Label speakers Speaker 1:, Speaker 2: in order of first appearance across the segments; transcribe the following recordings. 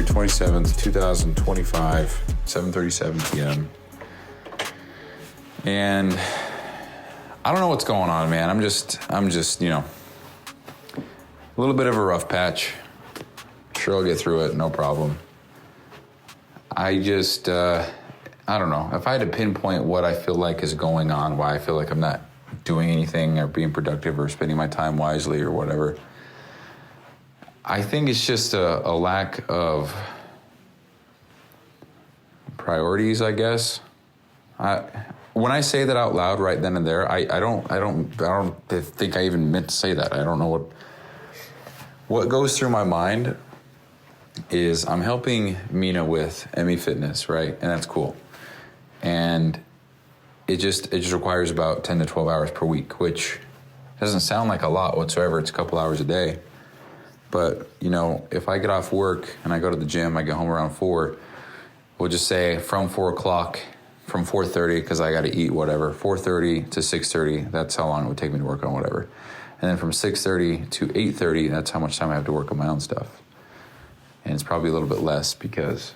Speaker 1: January 27th, 2025, 7:37 p.m. And I don't know what's going on, man. I'm just, a little bit of a rough patch. Sure, I'll get through it, no problem. I don't know. If I had to pinpoint what I feel like is going on, why I feel like I'm not doing anything or being productive or spending my time wisely or whatever, I think it's just a lack of priorities, I guess. When I say that out loud right then and there, I don't think I even meant to say that. I don't know what goes through my mind is I'm helping Mina with ME Fitness, right? And that's cool. And it just requires about 10 to 12 hours per week, which doesn't sound like a lot whatsoever. It's a couple hours a day. But, if I get off work and I go to the gym, I get home around 4, we'll just say from 4 o'clock, from 4:30, because I got to eat, whatever, 4:30 to 6:30, that's how long it would take me to work on whatever. And then from 6:30 to 8:30, that's how much time I have to work on my own stuff. And it's probably a little bit less because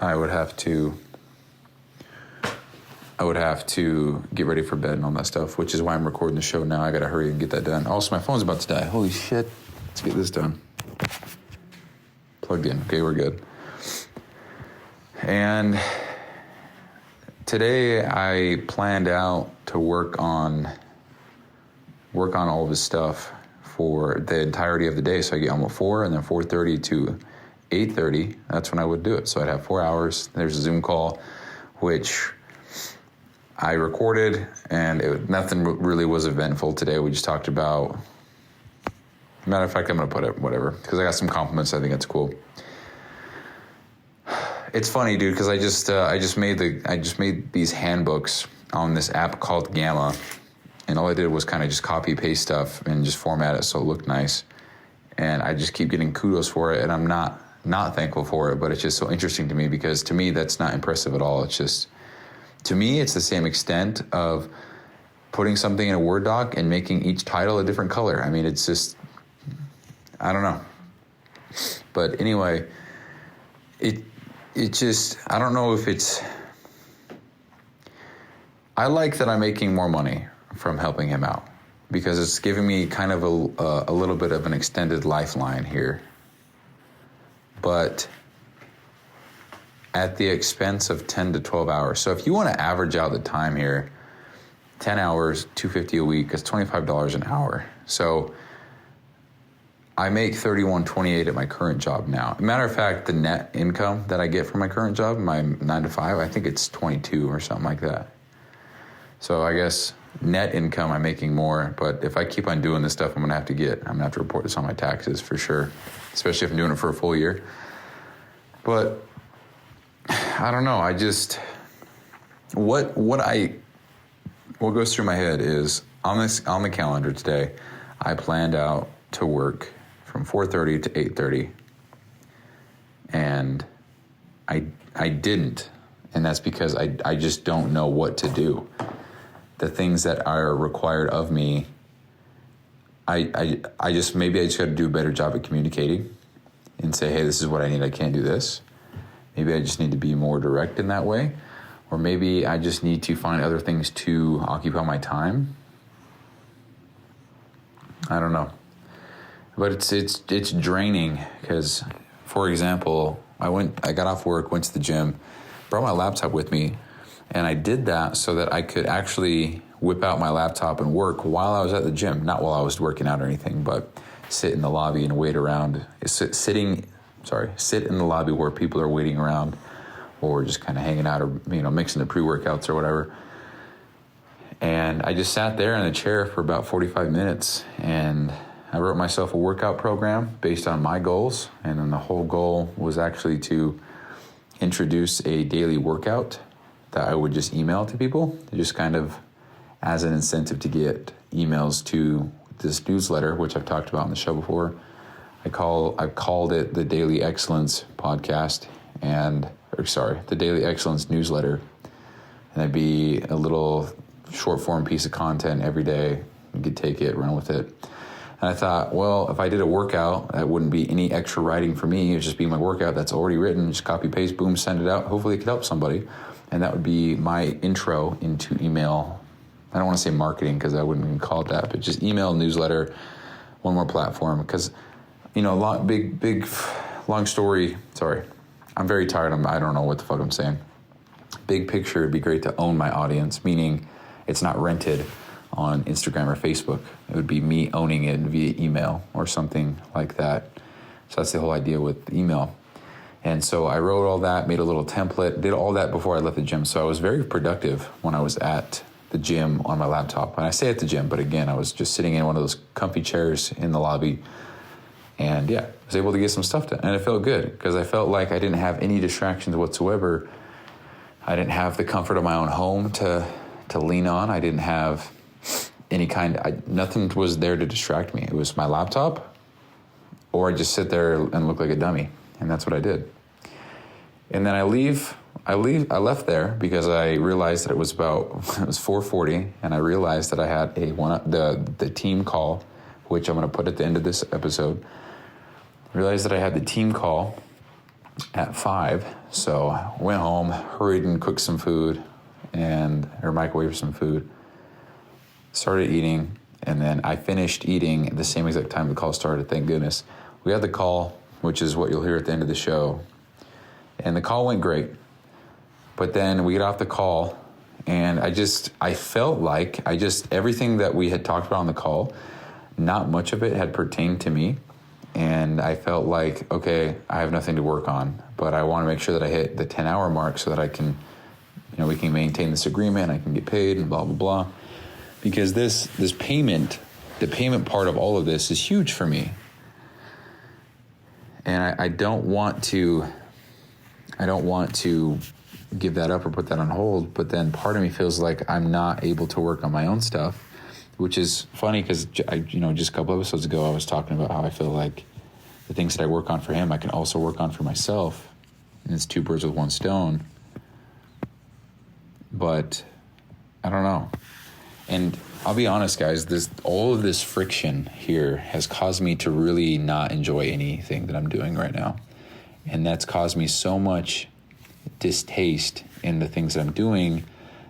Speaker 1: I would have to get ready for bed and all that stuff, which is why I'm recording the show now. I got to hurry and get that done. Also, my phone's about to die. Holy shit. Let's get this done. Plugged in. Okay, we're good. And today I planned out to work on all of this stuff for the entirety of the day. So I get home at 4 and then 4:30 to 8:30. That's when I would do it. So I'd have 4 hours. There's a Zoom call, which I recorded, and nothing really was eventful today. We just talked about, matter of fact, I'm going to put it whatever, because I got some compliments. I think it's cool. It's funny, dude, because I just made these handbooks on this app called Gamma, and all I did was kind of just copy paste stuff and just format it so it looked nice. And I just keep getting kudos for it, and I'm not thankful for it, but it's just so interesting to me because to me that's not impressive at all. It's just, to me, it's the same extent of putting something in a Word doc and making each title a different color. I mean, it's just, I don't know. But anyway, it just, I don't know if it's, I like that I'm making more money from helping him out because it's giving me kind of a little bit of an extended lifeline here. But at the expense of 10 to 12 hours. So if you want to average out the time here, 10 hours, $250 a week, it's $25 an hour. So I make $31.28 at my current job now. Matter of fact, the net income that I get from my current job, my 9 to 5, I think it's 22 or something like that. So I guess net income, I'm making more. But if I keep on doing this stuff, I'm gonna have to report this on my taxes for sure, especially if I'm doing it for a full year. But I don't know. I just, what goes through my head is on the calendar today, I planned out to work from 4:30 to 8:30, and I didn't, and that's because I just don't know what to do. The things that are required of me, I just got to do a better job at communicating and say, hey, this is what I need. I can't do this. Maybe I just need to be more direct in that way, or maybe I just need to find other things to occupy my time. I don't know. But it's draining because, for example, I got off work, went to the gym, brought my laptop with me, and I did that so that I could actually whip out my laptop and work while I was at the gym, not while I was working out or anything, but sit in the lobby and wait around, sit in the lobby where people are waiting around or just kind of hanging out or, mixing the pre-workouts or whatever. And I just sat there in the chair for about 45 minutes and I wrote myself a workout program based on my goals. And then the whole goal was actually to introduce a daily workout that I would just email to people, just kind of as an incentive to get emails to this newsletter, which I've talked about on the show before. I've called it the Daily Excellence Podcast the Daily Excellence Newsletter. And that'd be a little short form piece of content every day. You could take it, run with it. And I thought, well, if I did a workout, that wouldn't be any extra writing for me. It would just be my workout that's already written. Just copy, paste, boom, send it out. Hopefully it could help somebody. And that would be my intro into email. I don't want to say marketing because I wouldn't even call it that, but just email, newsletter, one more platform. Because, long story. Sorry. I'm very tired. I don't know what the fuck I'm saying. Big picture, it'd be great to own my audience, meaning it's not rented on Instagram or Facebook. It would be me owning it via email or something like that. So that's the whole idea with email. And so I wrote all that, made a little template, did all that before I left the gym. So I was very productive when I was at the gym on my laptop. And I say at the gym, but again, I was just sitting in one of those comfy chairs in the lobby. And yeah, I was able to get some stuff done. And it felt good because I felt like I didn't have any distractions whatsoever. I didn't have the comfort of my own home to lean on. I didn't have any nothing was there to distract me. It was my laptop, or I just sit there and look like a dummy. And that's what I did. And then I left there because I realized that it was 4:40, and I realized that I had the team call, which I'm going to put at the end of this episode. I realized that I had the team call at 5. So I went home, hurried and cooked some food or microwaved some food, started eating, and then I finished eating at the same exact time the call started, thank goodness. We had the call, which is what you'll hear at the end of the show, and the call went great. But then we get off the call, and I felt like everything that we had talked about on the call, not much of it had pertained to me. And I felt like, okay, I have nothing to work on, but I want to make sure that I hit the 10-hour mark so that I can, we can maintain this agreement, I can get paid and blah, blah, blah. Because this payment, the payment part of all of this is huge for me. And I don't want to give that up or put that on hold, but then part of me feels like I'm not able to work on my own stuff, which is funny because just a couple episodes ago, I was talking about how I feel like the things that I work on for him, I can also work on for myself. And it's 2 birds with 1 stone. But I don't know. And I'll be honest, guys, all of this friction here has caused me to really not enjoy anything that I'm doing right now. And that's caused me so much distaste in the things that I'm doing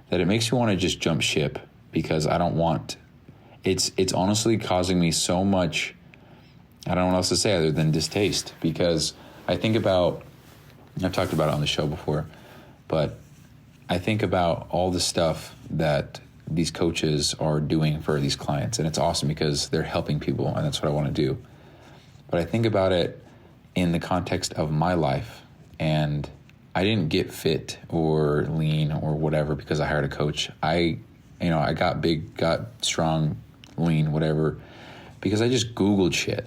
Speaker 1: that it makes me want to just jump ship, because I don't want... It's honestly causing me so much, I don't know what else to say other than distaste, because I think about, I've talked about it on the show before, but I think about all the stuff that these coaches are doing for these clients, and it's awesome because they're helping people, and that's what I want to do. But I think about it in the context of my life, and I didn't get fit or lean or whatever because I hired a coach. I got big, got strong, lean, whatever, because I just Googled shit.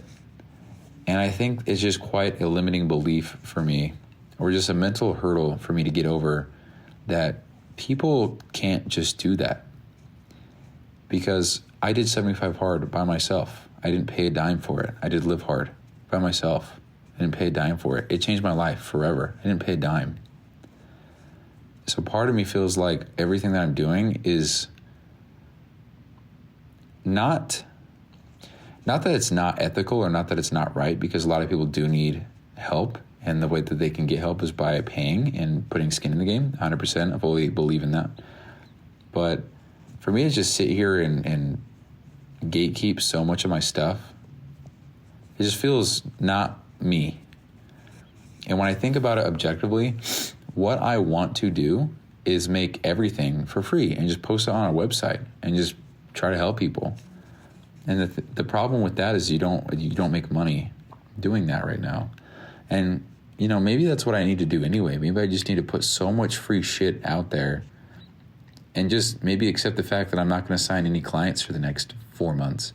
Speaker 1: And I think it's just quite a limiting belief for me, or just a mental hurdle for me to get over, that people can't just do that. Because I did 75 hard by myself. I didn't pay a dime for it. I did live hard by myself. I didn't pay a dime for it. It changed my life forever. I didn't pay a dime. So part of me feels like everything that I'm doing is not that it's not ethical or not that it's not right, because a lot of people do need help, and the way that they can get help is by paying and putting skin in the game. 100%, I fully believe in that. But for me to just sit here and gatekeep so much of my stuff, it just feels not me. And when I think about it objectively, what I want to do is make everything for free and just post it on our website and just try to help people. And the problem with that is you don't make money doing that right now. And maybe that's what I need to do anyway. Maybe I just need to put so much free shit out there and just maybe accept the fact that I'm not going to sign any clients for the next 4 months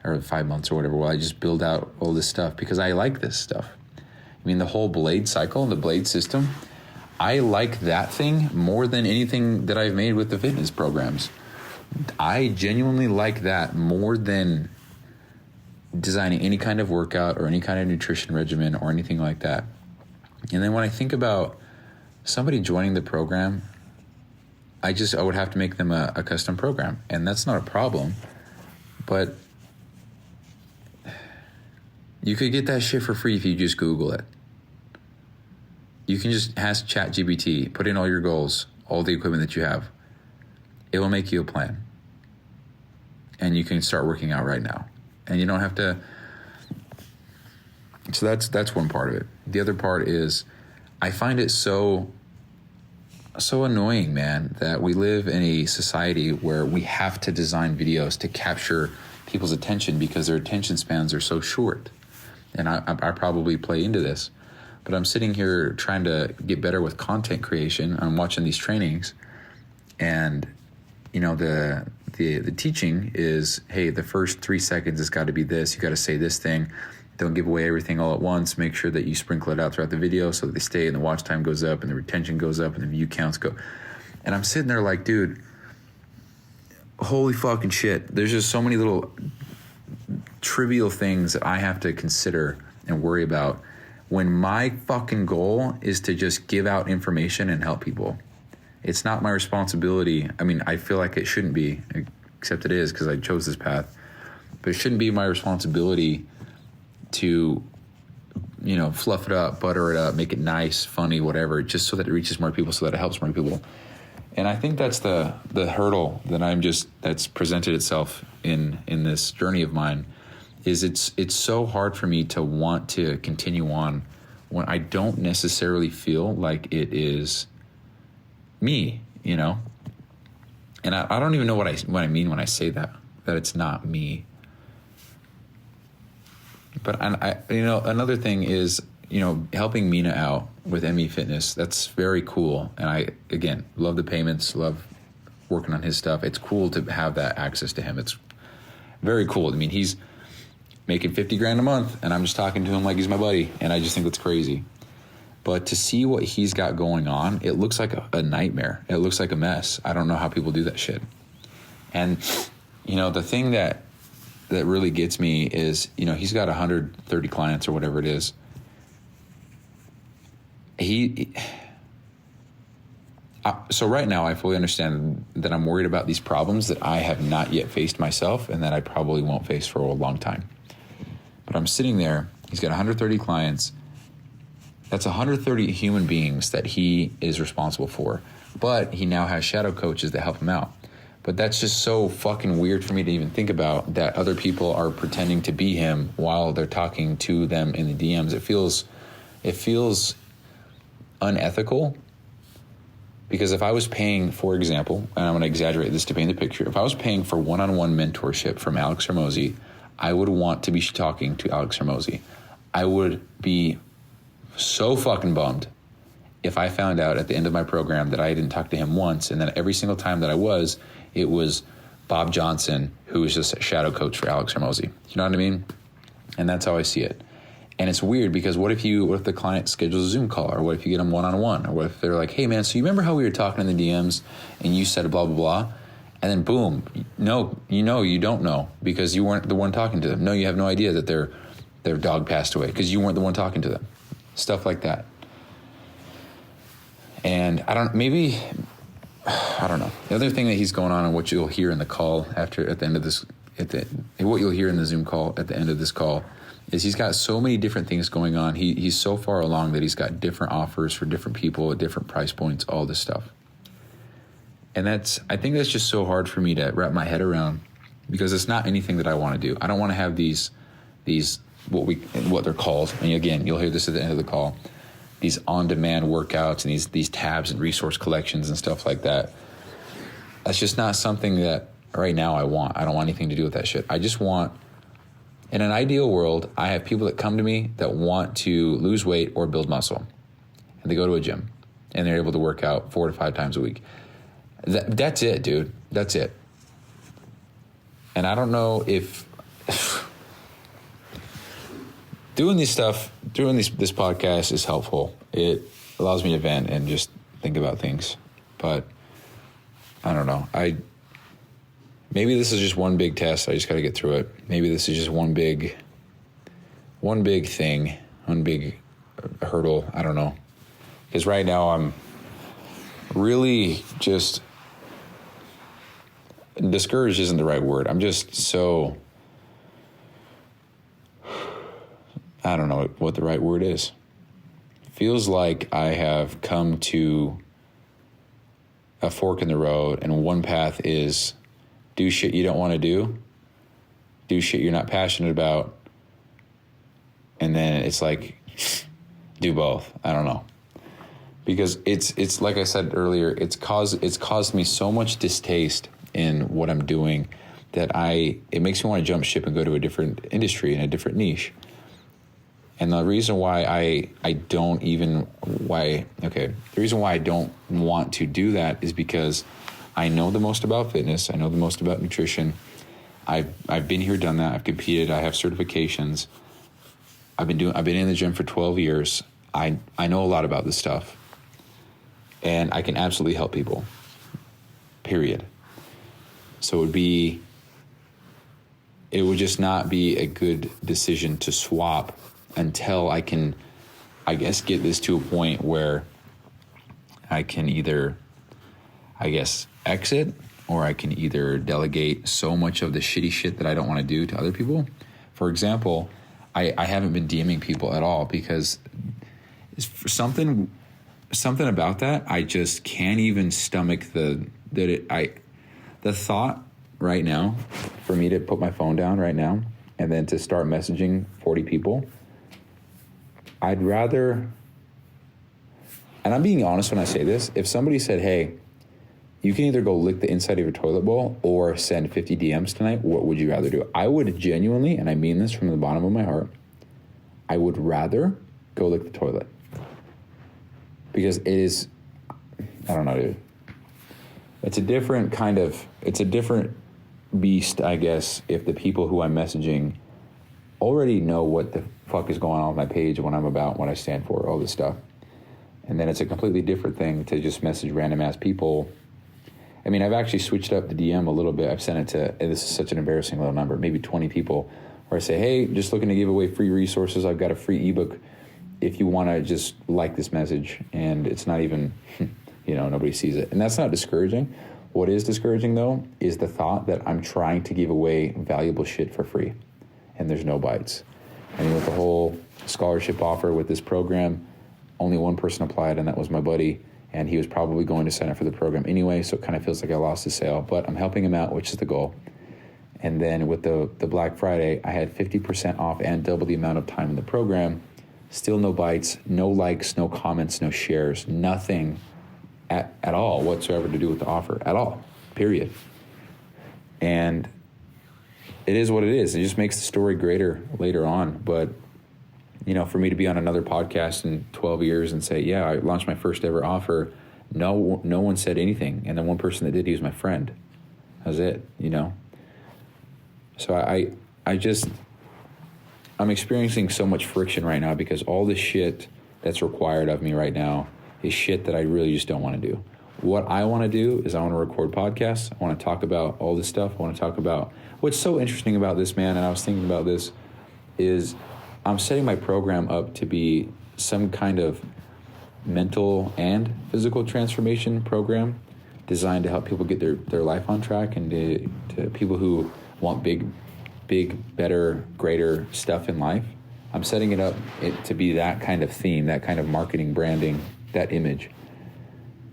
Speaker 1: or 5 months or whatever, while I just build out all this stuff, because I like this stuff. I mean, the whole blade cycle and the blade system, I like that thing more than anything that I've made with the fitness programs. I genuinely like that more than designing any kind of workout or any kind of nutrition regimen or anything like that. And then when I think about somebody joining the program, I would have to make them a custom program, and that's not a problem. But You could get that shit for free if you just Google it. You can just ask ChatGPT, put in all your goals, all the equipment that you have. It will make you a plan. And you can start working out right now. And you don't have to. So that's one part of it. The other part is I find it so annoying, man, that we live in a society where we have to design videos to capture people's attention because their attention spans are so short. And I probably play into this. But I'm sitting here trying to get better with content creation. I'm watching these trainings, and the teaching is, hey, the first 3 seconds has got to be this. You got to say this thing. Don't give away everything all at once. Make sure that you sprinkle it out throughout the video so that they stay and the watch time goes up and the retention goes up and the view counts go. And I'm sitting there like, dude, holy fucking shit. There's just so many little trivial things that I have to consider and worry about when my fucking goal is to just give out information and help people. It's not my responsibility. I mean, I feel like it shouldn't be, except it is because I chose this path. But it shouldn't be my responsibility to, fluff it up, butter it up, make it nice, funny, whatever, just so that it reaches more people, so that it helps more people. And I think that's the hurdle that that's presented itself in this journey of mine, is it's so hard for me to want to continue on when I don't necessarily feel like it is me, And I don't even know what I mean when I say that it's not me. But another thing is, helping Mina out with ME Fitness. That's very cool. And I, again, love the payments, love working on his stuff. It's cool to have that access to him. It's very cool. I mean, he's making $50,000 a month, and I'm just talking to him like he's my buddy. And I just think that's crazy. But to see what he's got going on, it looks like a nightmare. It looks like a mess. I don't know how people do that shit. And, the thing that really gets me is, he's got 130 clients or whatever it is. So right now I fully understand that I'm worried about these problems that I have not yet faced myself and that I probably won't face for a long time. But I'm sitting there, he's got 130 clients. That's 130 human beings that he is responsible for. But he now has shadow coaches that help him out. But that's just so fucking weird for me to even think about, that other people are pretending to be him while they're talking to them in the DMs. It feels unethical, because if I was paying, for example, and I'm going to exaggerate this to paint the picture, if I was paying for one-on-one mentorship from Alex Hormozi, I would want to be talking to Alex Hormozi. I would be so fucking bummed if I found out at the end of my program that I didn't talk to him once, and then every single time that it was Bob Johnson, who was just a shadow coach for Alex Hormozi. You know what I mean? And that's how I see it. And it's weird, because what if the client schedules a Zoom call, or what if you get them one-on-one, or what if they're like, hey man, so you remember how we were talking in the DMs and you said blah, blah, blah, and then boom, no, you don't know, because you weren't the one talking to them. No, you have no idea that their dog passed away because you weren't the one talking to them. Stuff like that. And I don't know. The other thing that he's going on, and what you'll hear in the call what you'll hear in the Zoom call at the end of this call, is he's got so many different things going on. He's so far along that he's got different offers for different people at different price points, all this stuff. And I think that's just so hard for me to wrap my head around, because it's not anything that I want to do. I don't want to have these what they're called. And again, you'll hear this at the end of the call, these on-demand workouts and these tabs and resource collections and stuff like that. That's just not something that right now I want. I don't want anything to do with that shit. I just want, in an ideal world, I have people that come to me that want to lose weight or build muscle, and they go to a gym and they're able to work out 4 to 5 times a week. That's it, dude. That's it. And I don't know if doing this podcast is helpful. It allows me to vent and just think about things. But I don't know. Maybe this is just one big test. I just got to get through it. Maybe this is just one big thing, one big hurdle. I don't know. Because right now I'm really just, discouraged isn't the right word. I'm just so I don't know what the right word is. Feels like I have come to a fork in the road, and one path is do shit you don't want to do shit you're not passionate about, and then it's like do both. I don't know. Because it's like I said earlier, it's caused me so much distaste in what I'm doing that it makes me want to jump ship and go to a different industry and a different niche. And the reason why the reason why I don't want to do that is because I know the most about fitness. I know the most about nutrition. I've been here, done that. I've competed. I have certifications. I've been in the gym for 12 years. I know a lot about this stuff. And I can absolutely help people, period. So it would just not be a good decision to swap until I can, I guess, get this to a point where I can either, I guess, exit, or I can either delegate so much of the shitty shit that I don't want to do to other people. For example, I haven't been DMing people at all because something about that, I just can't even stomach the thought right now for me to put my phone down right now and then to start messaging 40 people. I'd rather, and I'm being honest when I say this, if somebody said, hey, you can either go lick the inside of your toilet bowl or send 50 DMs tonight, what would you rather do? I would genuinely, and I mean this from the bottom of my heart, I would rather go lick the toilet. Because it is, I don't know, dude. It's a different beast, I guess, if the people who I'm messaging already know what the fuck is going on with my page, what I'm about, what I stand for, all this stuff. And then it's a completely different thing to just message random ass people. I mean, I've actually switched up the DM a little bit. I've sent it to, and this is such an embarrassing little number, maybe 20 people, where I say, hey, just looking to give away free resources. I've got a free ebook if you want to just like this message. And it's not even, nobody sees it. And that's not discouraging. What is discouraging, though, is the thought that I'm trying to give away valuable shit for free, and there's no bites. I mean, with the whole scholarship offer with this program, only one person applied, and that was my buddy, and he was probably going to sign up for the program anyway, so it kind of feels like I lost the sale, but I'm helping him out, which is the goal. And then with the Black Friday, I had 50% off and double the amount of time in the program. Still no bites, no likes, no comments, no shares, nothing at all whatsoever to do with the offer at all, period. And it is what it is. It just makes the story greater later on. But, for me to be on another podcast in 12 years and say, yeah, I launched my first ever offer, no one said anything. And the one person that did, he was my friend. That was it, So I'm experiencing so much friction right now because all the shit that's required of me right now is shit that I really just don't want to do. What I want to do is I want to record podcasts. I want to talk about all this stuff. I want to talk about what's so interesting about this, man, and I was thinking about this, is I'm setting my program up to be some kind of mental and physical transformation program designed to help people get their life on track, and to people who want big, better, greater stuff in life. I'm setting it up to be that kind of theme, that kind of marketing, branding, that image.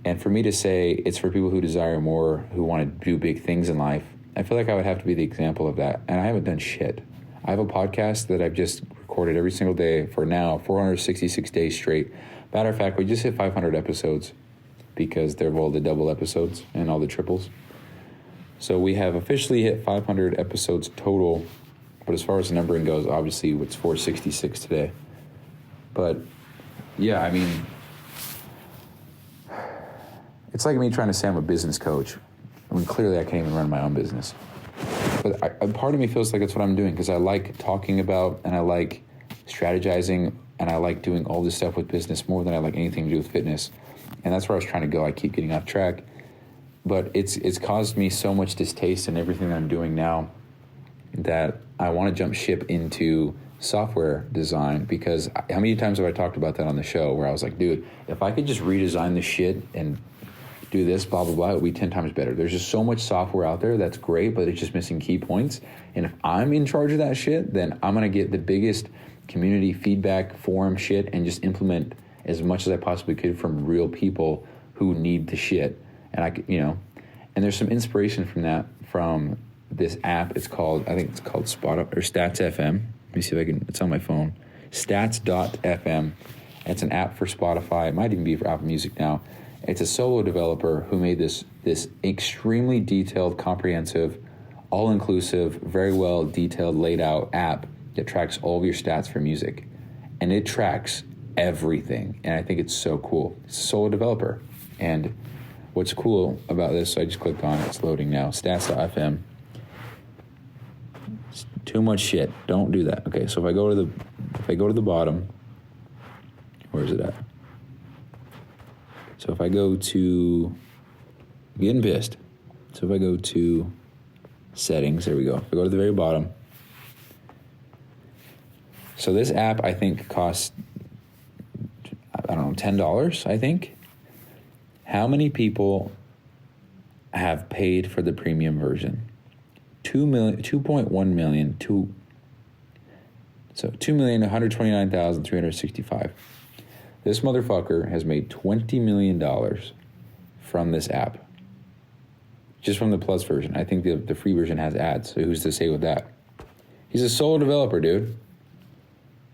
Speaker 1: And for me to say it's for people who desire more, who want to do big things in life, I feel like I would have to be the example of that. And I haven't done shit. I have a podcast that I've just recorded every single day for now, 466 days straight. Matter of fact, we just hit 500 episodes because they're all the double episodes and all the triples. So we have officially hit 500 episodes total. But as far as the numbering goes, obviously it's 466 today. But yeah, I mean, it's like me trying to say I'm a business coach. I mean, clearly I can't even run my own business. But part of me feels like that's what I'm doing because I like talking about and I like strategizing and I like doing all this stuff with business more than I like anything to do with fitness. And that's where I was trying to go. I keep getting off track. But it's caused me so much distaste in everything that I'm doing now that I want to jump ship into software design, because how many times have I talked about that on the show where I was like, dude, if I could just redesign this shit and do this, blah, blah, blah, it would be 10 times better. There's just so much software out there that's great, but it's just missing key points. And if I'm in charge of that shit, then I'm going to get the biggest community feedback, forum shit, and just implement as much as I possibly could from real people who need the shit. And I could, and there's some inspiration from that, from this app. It's called, I think it's called Spotify or Stats FM. Let me see if I can, it's on my phone. Stats.fm. It's an app for Spotify. It might even be for Apple Music now. It's a solo developer who made this extremely detailed, comprehensive, all-inclusive, very well detailed, laid out app that tracks all of your stats for music. And it tracks everything. And I think it's so cool. It's a solo developer. And what's cool about this, so I just clicked on it. It's loading now. Stats.fm. It's too much shit. Don't do that. Okay, so if I go to the bottom, where is it at? So if I go to, I'm getting pissed. So if I go to settings, there we go. If I go to the very bottom. So this app, I think, costs, I don't know, $10, I think. How many people have paid for the premium version? 2.1 million. So 2,129,365. This motherfucker has made $20 million from this app. Just from the Plus version. I think the free version has ads, so who's to say with that? He's a solo developer, dude.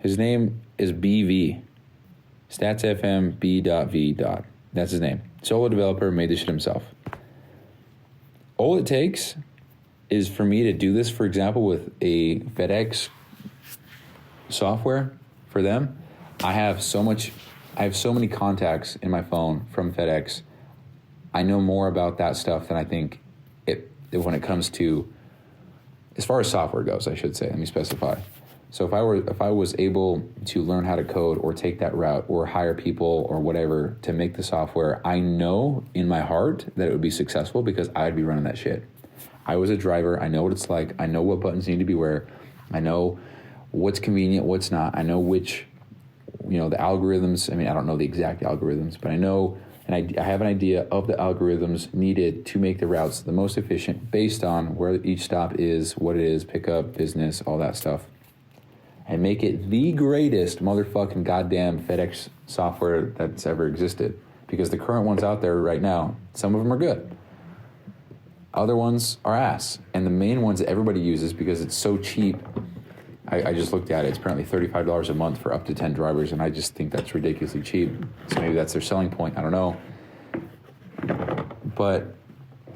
Speaker 1: His name is BV. StatsFM B.V. That's his name. Solo developer, made this shit himself. All it takes is for me to do this, for example, with a FedEx software for them. I have so many contacts in my phone from FedEx. I know more about that stuff than I think when it comes to, as far as software goes, I should say. Let me specify. So if I was able to learn how to code or take that route or hire people or whatever to make the software, I know in my heart that it would be successful because I'd be running that shit. I was a driver. I know what it's like. I know what buttons need to be where. I know what's convenient, what's not. I know which, the algorithms. I mean, I don't know the exact algorithms, but I know, and I have an idea of the algorithms needed to make the routes the most efficient based on where each stop is, what it is, pickup, business, all that stuff. And make it the greatest motherfucking goddamn FedEx software that's ever existed. Because the current ones out there right now, some of them are good. Other ones are ass. And the main ones that everybody uses because it's so cheap, I just looked at it. It's apparently $35 a month for up to 10 drivers, and I just think that's ridiculously cheap. So maybe that's their selling point. I don't know. But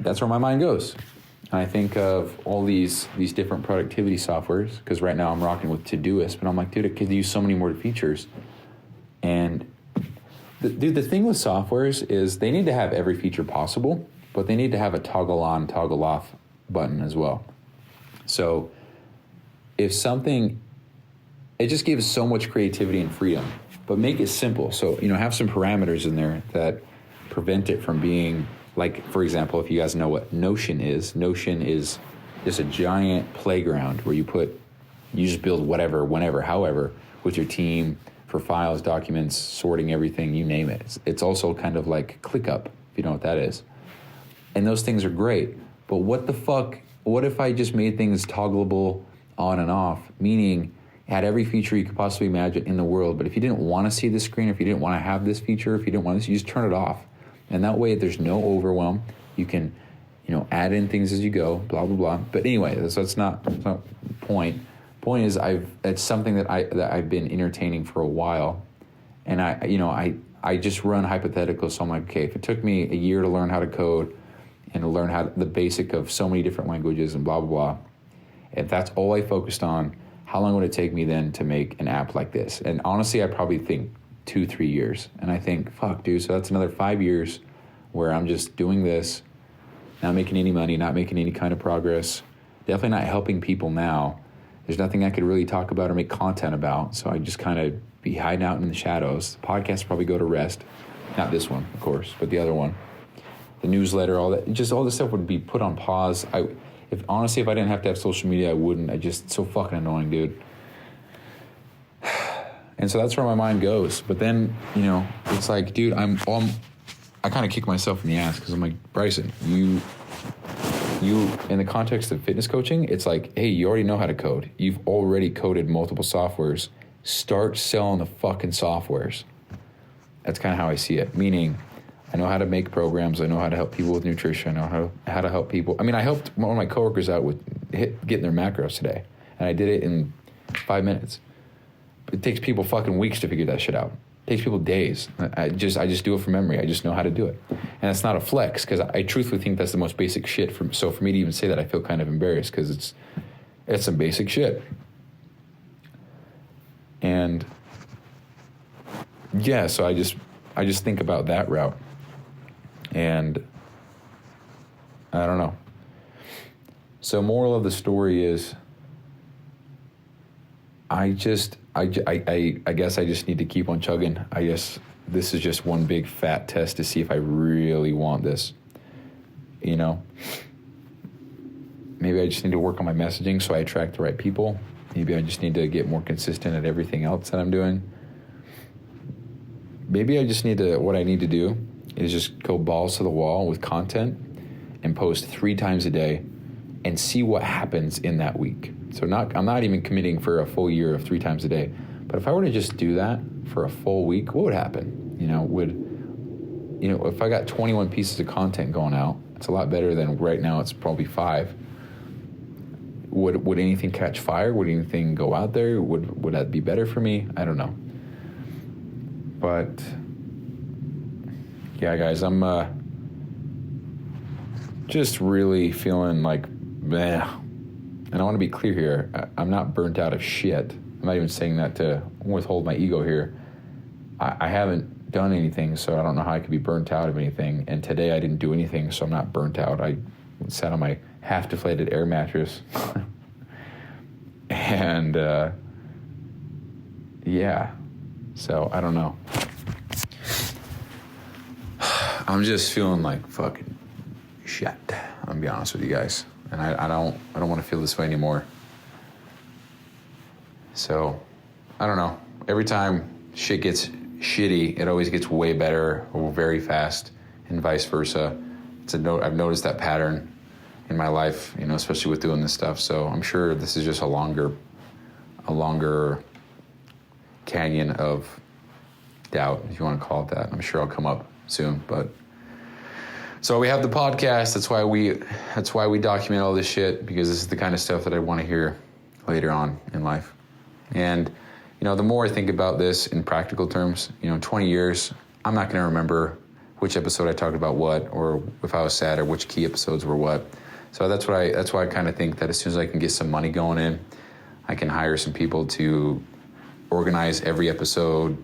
Speaker 1: that's where my mind goes. And I think of all these different productivity softwares, because right now I'm rocking with Todoist, but I'm like, dude, it could use so many more features. And the thing with softwares is they need to have every feature possible, but they need to have a toggle on, toggle off button as well. So if something, it just gives so much creativity and freedom, but make it simple. So, have some parameters in there that prevent it from being, like, for example, if you guys know what Notion is just a giant playground where you just build whatever, whenever, however, with your team for files, documents, sorting everything, you name it. It's also kind of like ClickUp, if you know what that is. And those things are great, but what the fuck, what if I just made things toggleable on and off, meaning it had every feature you could possibly imagine in the world, but if you didn't want to see this screen, or if you didn't want to have this feature, if you didn't want this, you just turn it off. And that way there's no overwhelm. You can, add in things as you go, blah, blah, blah. But anyway, that's not the point. Point is it's something that I've been entertaining for a while. And I just run hypotheticals. So I'm like, okay, if it took me a year to learn how to code and to learn the basic of so many different languages and blah, blah, blah, if that's all I focused on, how long would it take me then to make an app like this? And honestly, I probably think 2-3 years. And I think, fuck, dude, so that's another 5 years where I'm just doing this, not making any money, not making any kind of progress, definitely not helping people now. There's nothing I could really talk about or make content about, so I just kind of be hiding out in the shadows. The podcast probably go to rest. Not this one, of course, but the other one. The newsletter, all that, just all this stuff would be put on pause. If I didn't have to have social media, I wouldn't. It's so fucking annoying, dude. And so that's where my mind goes. But then, it's like, dude, I kind of kick myself in the ass because I'm like, Bryson, you, in the context of fitness coaching, it's like, hey, you already know how to code. You've already coded multiple softwares start selling the fucking softwares. That's kind of how I see it. Meaning, I know how to make programs. I know how to help people with nutrition. I know how to help people. I mean, I helped one of my coworkers out with getting their macros today, and I did it in 5 minutes. It takes people fucking weeks to figure that shit out. It takes people days. I just do it from memory. I just know how to do it, and it's not a flex because I truthfully think that's the most basic shit. So for me to even say that, I feel kind of embarrassed because it's some basic shit. And yeah, so I just think about that route. And I don't know. So moral of the story is I guess I just need to keep on chugging. I guess this is just one big fat test to see if I really want this. You know? Maybe I just need to work on my messaging so I attract the right people. Maybe I just need to get more consistent at everything else that I'm doing. Maybe I just what I need to do is just go balls to the wall with content and post 3 times a day and see what happens in that week. So I'm not even committing for a full year of 3 times a day. But if I were to just do that for a full week, what would happen? If I got 21 pieces of content going out, it's a lot better than right now it's probably 5. Would anything catch fire? Would anything go out there? Would that be better for me? I don't know. But yeah, guys, I'm just really feeling like, meh. And I want to be clear here. I'm not burnt out of shit. I'm not even saying that to withhold my ego here. I haven't done anything, so I don't know how I could be burnt out of anything. And today I didn't do anything, so I'm not burnt out. I sat on my half-deflated air mattress. And, yeah. So, I don't know. I'm just feeling like fucking shit. I'm gonna be honest with you guys. And I don't want to feel this way anymore. So, I don't know. Every time shit gets shitty, it always gets way better or very fast, and vice versa. I've noticed that pattern in my life, especially with doing this stuff. So I'm sure this is just a longer canyon of doubt, if you want to call it that. I'm sure I'll come up soon, but so we have the podcast. That's why we document all this shit, because this is the kind of stuff that I want to hear later on in life. And the more I think about this in practical terms, 20 years, I'm not going to remember which episode I talked about what, or if I was sad, or which key episodes were what. So that's why I kind of think that as soon as I can get some money going in, I can hire some people to organize every episode.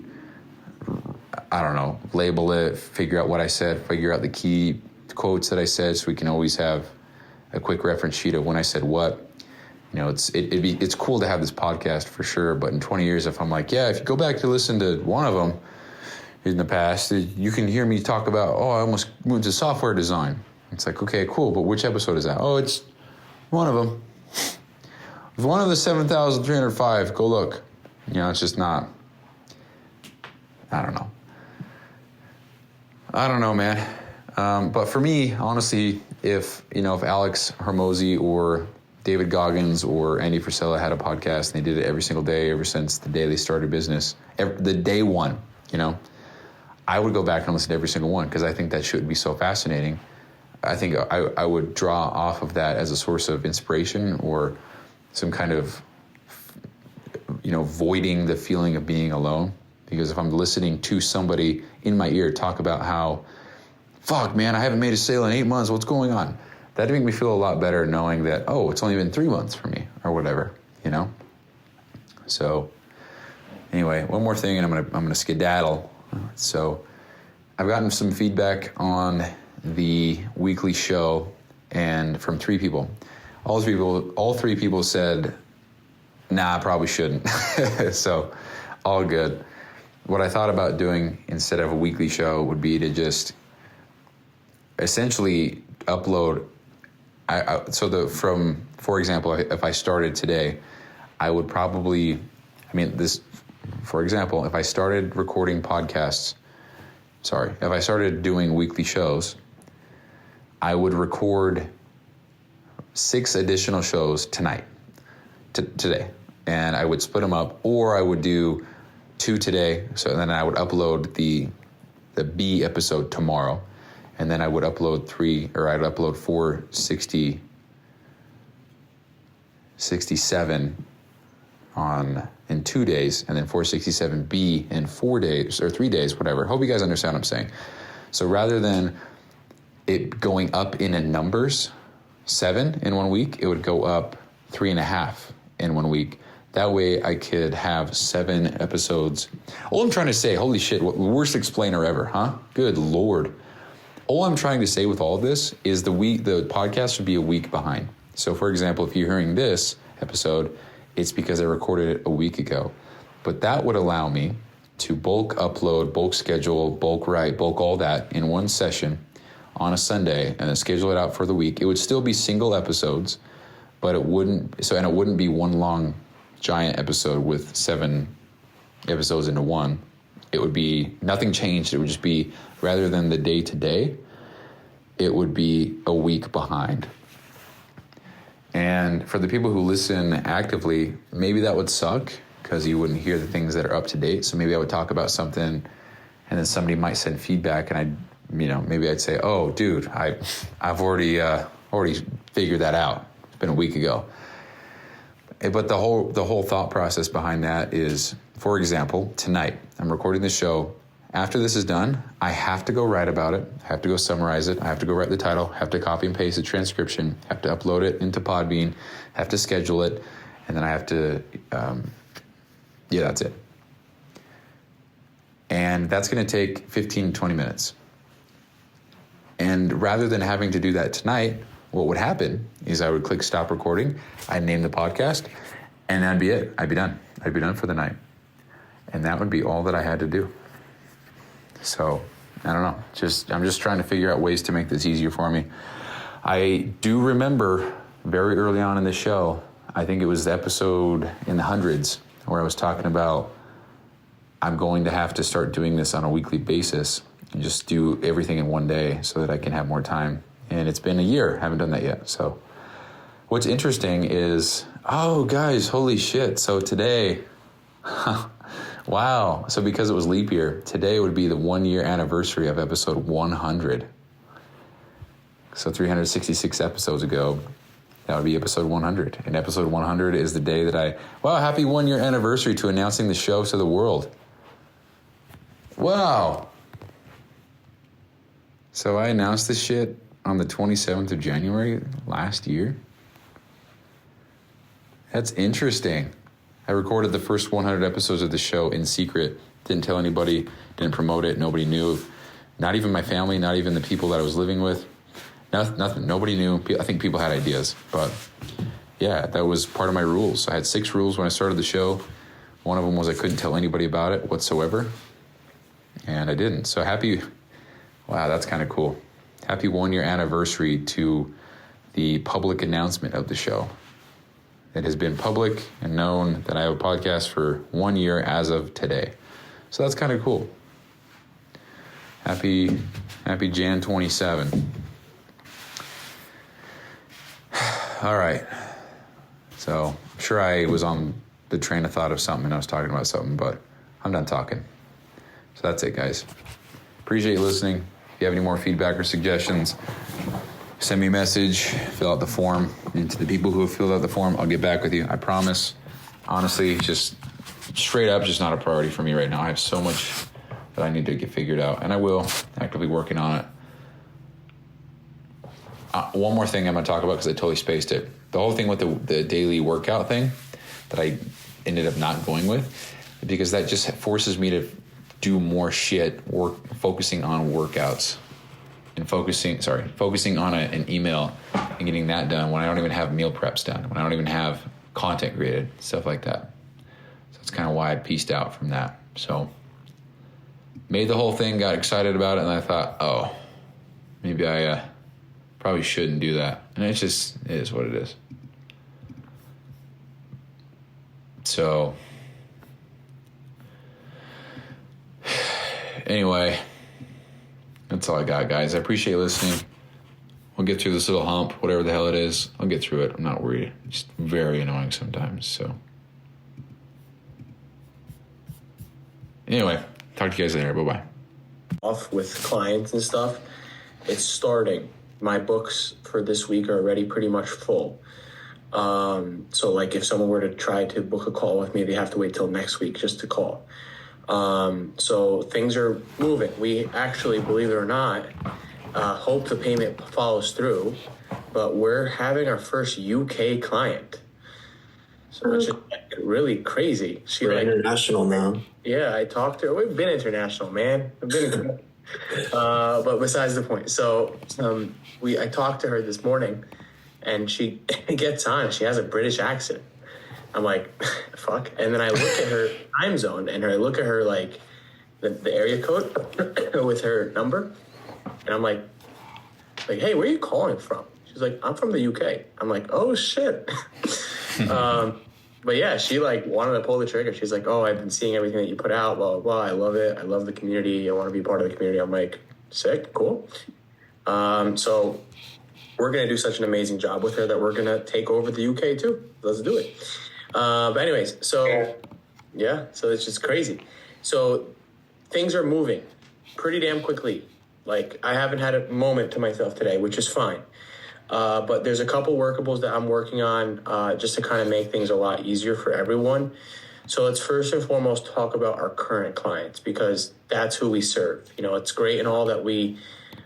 Speaker 1: I don't know, label it, figure out what I said, figure out the key quotes that I said, so we can always have a quick reference sheet of when I said what. It's cool to have this podcast for sure, but in 20 years, if I'm like, yeah, if you go back to listen to one of them in the past, you can hear me talk about, I almost moved to software design. It's like, okay, cool, but which episode is that? Oh, it's one of them. It's one of the 7,305. Go look. It's just not. I don't know, man. But for me, honestly, if Alex Hormozy or David Goggins or Andy Frisella had a podcast and they did it every single day ever since the day they started business, the day one, I would go back and listen to every single one, because I think that should be so fascinating. I think I would draw off of that as a source of inspiration, or some kind of, voiding the feeling of being alone. Because if I'm listening to somebody in my ear talk about how, fuck, man, I haven't made a sale in 8 months, what's going on? That'd make me feel a lot better knowing that, it's only been 3 months for me, or whatever, So, anyway, one more thing, and I'm gonna skedaddle. So, I've gotten some feedback on the weekly show, and from 3 people. All 3 people said, nah, I probably shouldn't. So, all good. What I thought about doing instead of a weekly show would be to just essentially upload. For example, if I started today, I would probably, for example, if I started recording podcasts, if I started doing weekly shows, I would record 6 additional shows today. and I would split them up, or I would do 2 today. So then I would upload the B episode tomorrow, and then I would upload 467 in 2 days, and then 467B in 4 days or 3 days, whatever. Hope you guys understand what I'm saying. So rather than it going up in numbers, 7 in 1 week, it would go up 3.5 in 1 week. That way I could have 7 episodes. All I'm trying to say, holy shit, worst explainer ever, huh? Good Lord. All I'm trying to say with all of this is the podcast should be a week behind. So for example, if you're hearing this episode, it's because I recorded it a week ago. But that would allow me to bulk upload, bulk schedule, bulk write, bulk all that in one session on a Sunday, and then schedule it out for the week. It would still be single episodes, but it wouldn't be one long giant episode with 7 episodes into one. It would be nothing changed. It would just be, rather than the day to day, it would be a week behind. And for the people who listen actively, maybe that would suck because you wouldn't hear the things that are up to date. So maybe I would talk about something and then somebody might send feedback, and maybe I'd say, oh dude, I've already figured that out. It's been a week ago. But the whole thought process behind that is, for example, tonight I'm recording the show. After this is done, I have to go write about it. I have to go summarize it. I have to go write the title. I have to copy and paste the transcription. I have to upload it into Podbean. I have to schedule it. And then I have to, that's it. And that's going to take 15, 20 minutes. And rather than having to do that tonight, what would happen is I would click stop recording. I'd name the podcast, and that'd be it. I'd be done. I'd be done for the night. And that would be all that I had to do. So, I don't know. I'm just trying to figure out ways to make this easier for me. I do remember very early on in the show, I think it was the episode in the hundreds, where I was talking about I'm going to have to start doing this on a weekly basis and just do everything in one day so that I can have more time. And it's been a year. I haven't done that yet. So what's interesting is, oh, guys, holy shit. So today, wow. So because it was leap year, today would be the 1-year anniversary of episode 100. So 366 episodes ago, that would be episode 100. And episode 100 is the day that happy 1-year anniversary to announcing the show to the world. Wow. So I announced this shit on the 27th of January last year. That's interesting. I recorded the first 100 episodes of the show in secret. Didn't tell anybody, didn't promote it. Nobody knew. Not even my family, not even the people that I was living with. Nothing. Nobody knew. I think people had ideas. But yeah, that was part of my rules. I had 6 rules when I started the show. One of them was I couldn't tell anybody about it whatsoever. And I didn't. So wow, that's kind of cool. Happy 1-year anniversary to the public announcement of the show. It has been public and known that I have a podcast for 1 year as of today. So that's kind of cool. Happy Jan 27. All right. So I'm sure I was on the train of thought of something and I was talking about something, but I'm done talking. So that's it, guys. Appreciate you listening. If you have any more feedback or suggestions, send me a message, fill out the form. And to the people who have filled out the form, I'll get back with you. I promise. Honestly, just straight up, just not a priority for me right now. I have so much that I need to get figured out, and I will, actively working on it. One more thing I'm going to talk about because I totally spaced it. The whole thing with the daily workout thing that I ended up not going with, because that just forces me to do more shit, focusing on workouts and focusing on an email and getting that done when I don't even have meal preps done, when I don't even have content created, stuff like that. So that's kind of why I pieced out from that. So made the whole thing, got excited about it, and I thought, oh, maybe I probably shouldn't do that. And it is what it is. So anyway, that's all I got, guys. I appreciate listening. We'll get through this little hump, whatever the hell it is. I'll get through it. I'm not worried. It's just very annoying sometimes. So Anyway, talk to you guys later. Bye-bye.
Speaker 2: Off with clients and stuff. It's starting. My books for this week are already pretty much full. So like if someone were to try to book a call with me, they have to wait till next week just to call. So things are moving. We actually, believe it or not, hope the payment follows through, but we're having our first UK client. So it's just really crazy.
Speaker 3: We're international now.
Speaker 2: Yeah, I talked to her. We've been international, man. But besides the point. So I talked to her this morning, and she gets on. She has a British accent. I'm like, fuck. And then I look at her time zone, and I look at her, like, the area code with her number. And I'm like, hey, where are you calling from? She's like, I'm from the UK. I'm like, oh, shit. But yeah, she like wanted to pull the trigger. She's like, oh, I've been seeing everything that you put out, blah, blah, blah. I love it. I love the community. I want to be part of the community. I'm like, sick, cool. So we're going to do such an amazing job with her that we're going to take over the UK too. Let's do it. But anyways, so yeah, so it's just crazy. So things are moving pretty damn quickly. Like I haven't had a moment to myself today, which is fine. But there's a couple workables that I'm working on just to kind of make things a lot easier for everyone. So let's first and foremost talk about our current clients because that's who we serve. You know, it's great and all that we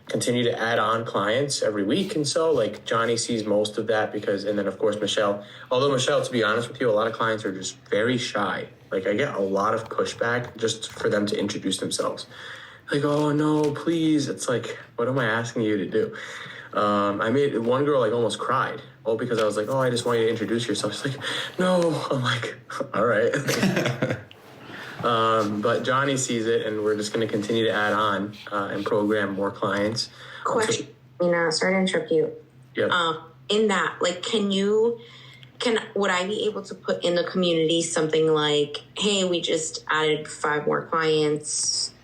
Speaker 2: continue to add on clients every week. And so like Johnny sees most of that and then of course Michelle, although Michelle, to be honest with you, a lot of clients are just very shy. Like I get a lot of pushback just for them to introduce themselves. Like, oh no, please. It's like, what am I asking you to do? I made one girl like almost cried. All because I was like, oh, I just want you to introduce yourself. She's like, no. I'm like, all right. But Johnny sees it, and we're just going to continue to add on and program more clients.
Speaker 4: Question. Sorry to interrupt you.
Speaker 2: Yeah.
Speaker 4: In that, like, would I be able to put in the community something like, hey, we just added 5 more clients,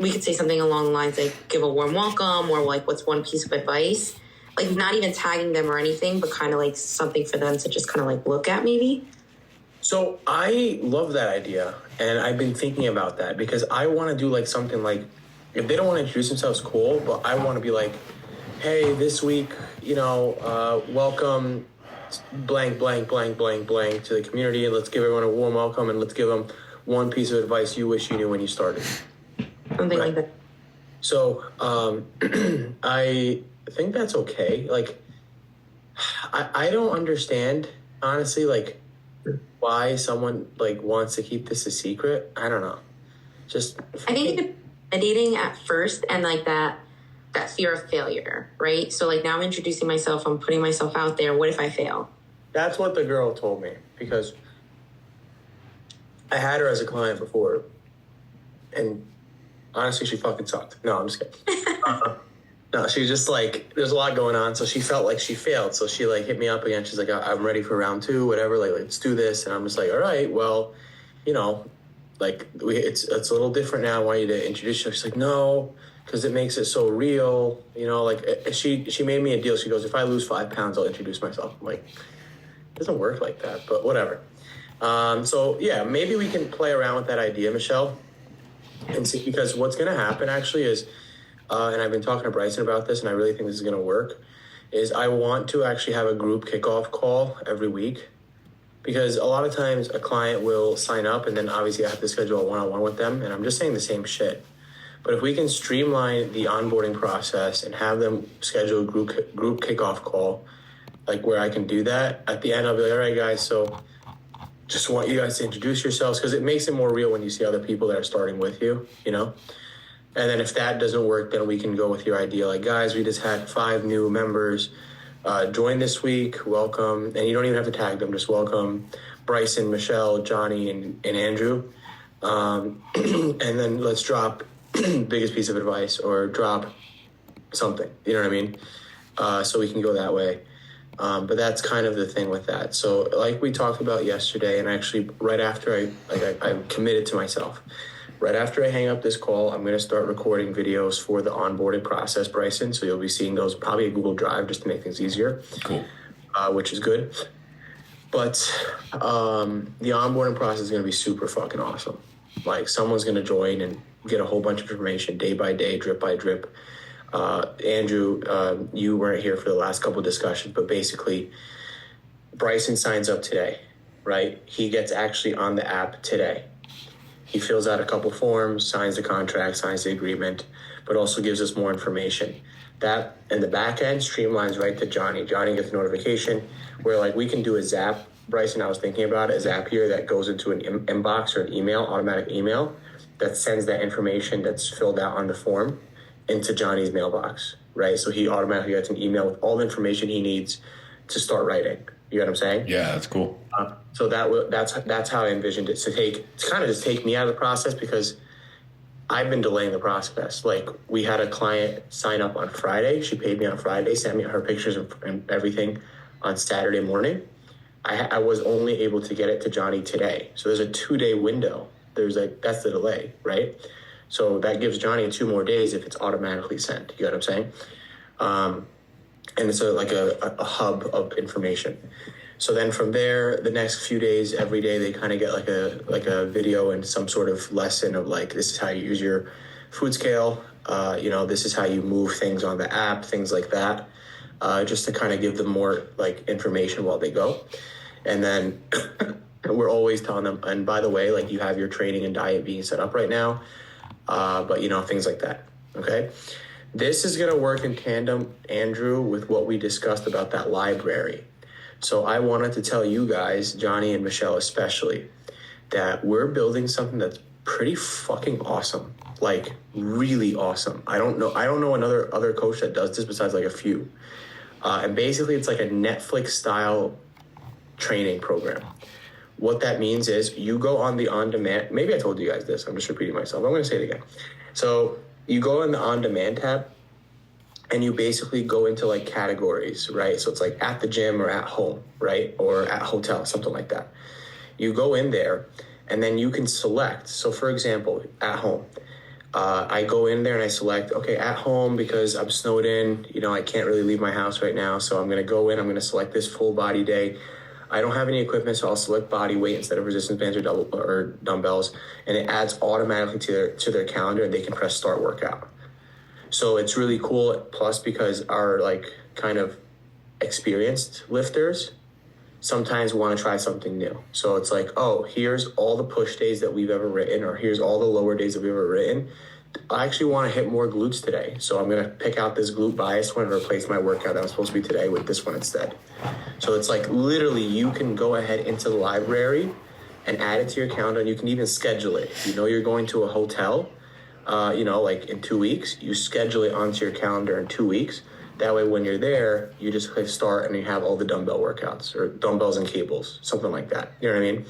Speaker 4: we could say something along the lines like give a warm welcome or like what's one piece of advice, like not even tagging them or anything, but kind of like something for them to just kind of like look at maybe.
Speaker 2: So I love that idea. And I've been thinking about that because I want to do like something like if they don't want to introduce themselves, cool. But I want to be like, hey, this week, welcome blank, blank, blank, blank, blank to the community. And let's give everyone a warm welcome and let's give them one piece of advice you wish you knew when you started.
Speaker 4: Something like that.
Speaker 2: So I think that's okay. Like, I don't understand, honestly, like, why someone, like, wants to keep this a secret. I don't know.
Speaker 4: I think it's intimidating at first and, like, that fear of failure, right? So, like, now I'm introducing myself. I'm putting myself out there. What if I fail?
Speaker 2: That's what the girl told me because I had her as a client before and honestly, she fucking sucked. No, I'm just kidding. No, she was just like, there's a lot going on. So she felt like she failed. So she like hit me up again. She's like, I'm ready for round 2, whatever. Like, let's do this. And I'm just like, all right, well, like it's a little different now. I want you to introduce yourself. She's like, no, because it makes it so real. Like she made me a deal. She goes, if I lose 5 pounds, I'll introduce myself. I'm like, it doesn't work like that, but whatever. So yeah, maybe we can play around with that idea, Michelle. And see, because what's going to happen actually is, and I've been talking to Bryson about this, and I really think this is going to work, is I want to actually have a group kickoff call every week. Because a lot of times a client will sign up, and then obviously I have to schedule a one-on-one with them, and I'm just saying the same shit. But if we can streamline the onboarding process and have them schedule a group kickoff call, like where I can do that, at the end I'll be like, all right, guys, so just want you guys to introduce yourselves because it makes it more real when you see other people that are starting with you, And then if that doesn't work, then we can go with your idea. Like, guys, we just had 5 new members join this week. Welcome. And you don't even have to tag them. Just welcome Bryson, Michelle, Johnny, and Andrew. And then let's drop biggest piece of advice or drop something. You know what I mean? So we can go that way. But that's kind of the thing with that. So like we talked about yesterday, and actually right after I committed to myself, right after I hang up this call, I'm going to start recording videos for the onboarding process, Bryson. So you'll be seeing those probably a Google Drive just to make things easier.
Speaker 1: Cool.
Speaker 2: Which is good. But the onboarding process is going to be super fucking awesome. Like someone's going to join and get a whole bunch of information day by day, drip by drip. Andrew, you weren't here for the last couple of discussions, but basically Bryson signs up today, right? He gets actually on the app today. He fills out a couple forms, signs the contract, signs the agreement, but also gives us more information. That in the back end streamlines right to Johnny. Johnny gets a notification where like we can do a zap. Bryson, I was thinking about it, a zap here that goes into an inbox or an email, automatic email that sends that information that's filled out on the form into Johnny's mailbox, right? So he automatically gets an email with all the information he needs to start writing. You know what I'm saying?
Speaker 1: Yeah, that's cool.
Speaker 2: So that's how I envisioned it. To kind of just take me out of the process because I've been delaying the process. Like we had a client sign up on Friday. She paid me on Friday, sent me her pictures and everything on Saturday morning. I was only able to get it to Johnny today. So there's a 2-day window. That's the delay, right? So that gives Johnny 2 more days if it's automatically sent. You know what I'm saying? And it's a hub of information. So then from there, the next few days, every day, they kind of get like a video and some sort of lesson of like, this is how you use your food scale. This is how you move things on the app, things like that, just to kind of give them more like information while they go. And then we're always telling them, and by the way, like you have your training and diet being set up right now, but things like that. Okay. This is going to work in tandem, Andrew, with what we discussed about that library. So I wanted to tell you guys, Johnny and Michelle especially, that we're building something that's pretty fucking awesome. Like really awesome. I don't know another other coach that does this besides like a few. And basically it's like a Netflix style training program. What that means is you go on the on-demand, maybe I told you guys this, I'm just repeating myself. I'm going to say it again. So you go in the on-demand tab and you basically go into like categories, right? So it's like at the gym or at home, right? Or at hotel, something like that. You go in there and then you can select. So for example, at home, I go in there and I select, okay, at home because I'm snowed in, I can't really leave my house right now. So I'm going to go in, I'm going to select this full body day. I don't have any equipment, so I'll select body weight instead of resistance bands or dumbbells, and it adds automatically to their calendar, and they can press start workout. So it's really cool. Plus, because our like kind of experienced lifters sometimes want to try something new. So it's like, oh, here's all the push days that we've ever written, or here's all the lower days that we've ever written. I actually want to hit more glutes today. So I'm going to pick out this glute bias one and replace my workout that was supposed to be today with this one instead. So it's like literally you can go ahead into the library and add it to your calendar, and you can even schedule it. You're going to a hotel, like in 2 weeks, you schedule it onto your calendar in 2 weeks. That way when you're there, you just click start and you have all the dumbbell workouts or dumbbells and cables, something like that. You know what I mean?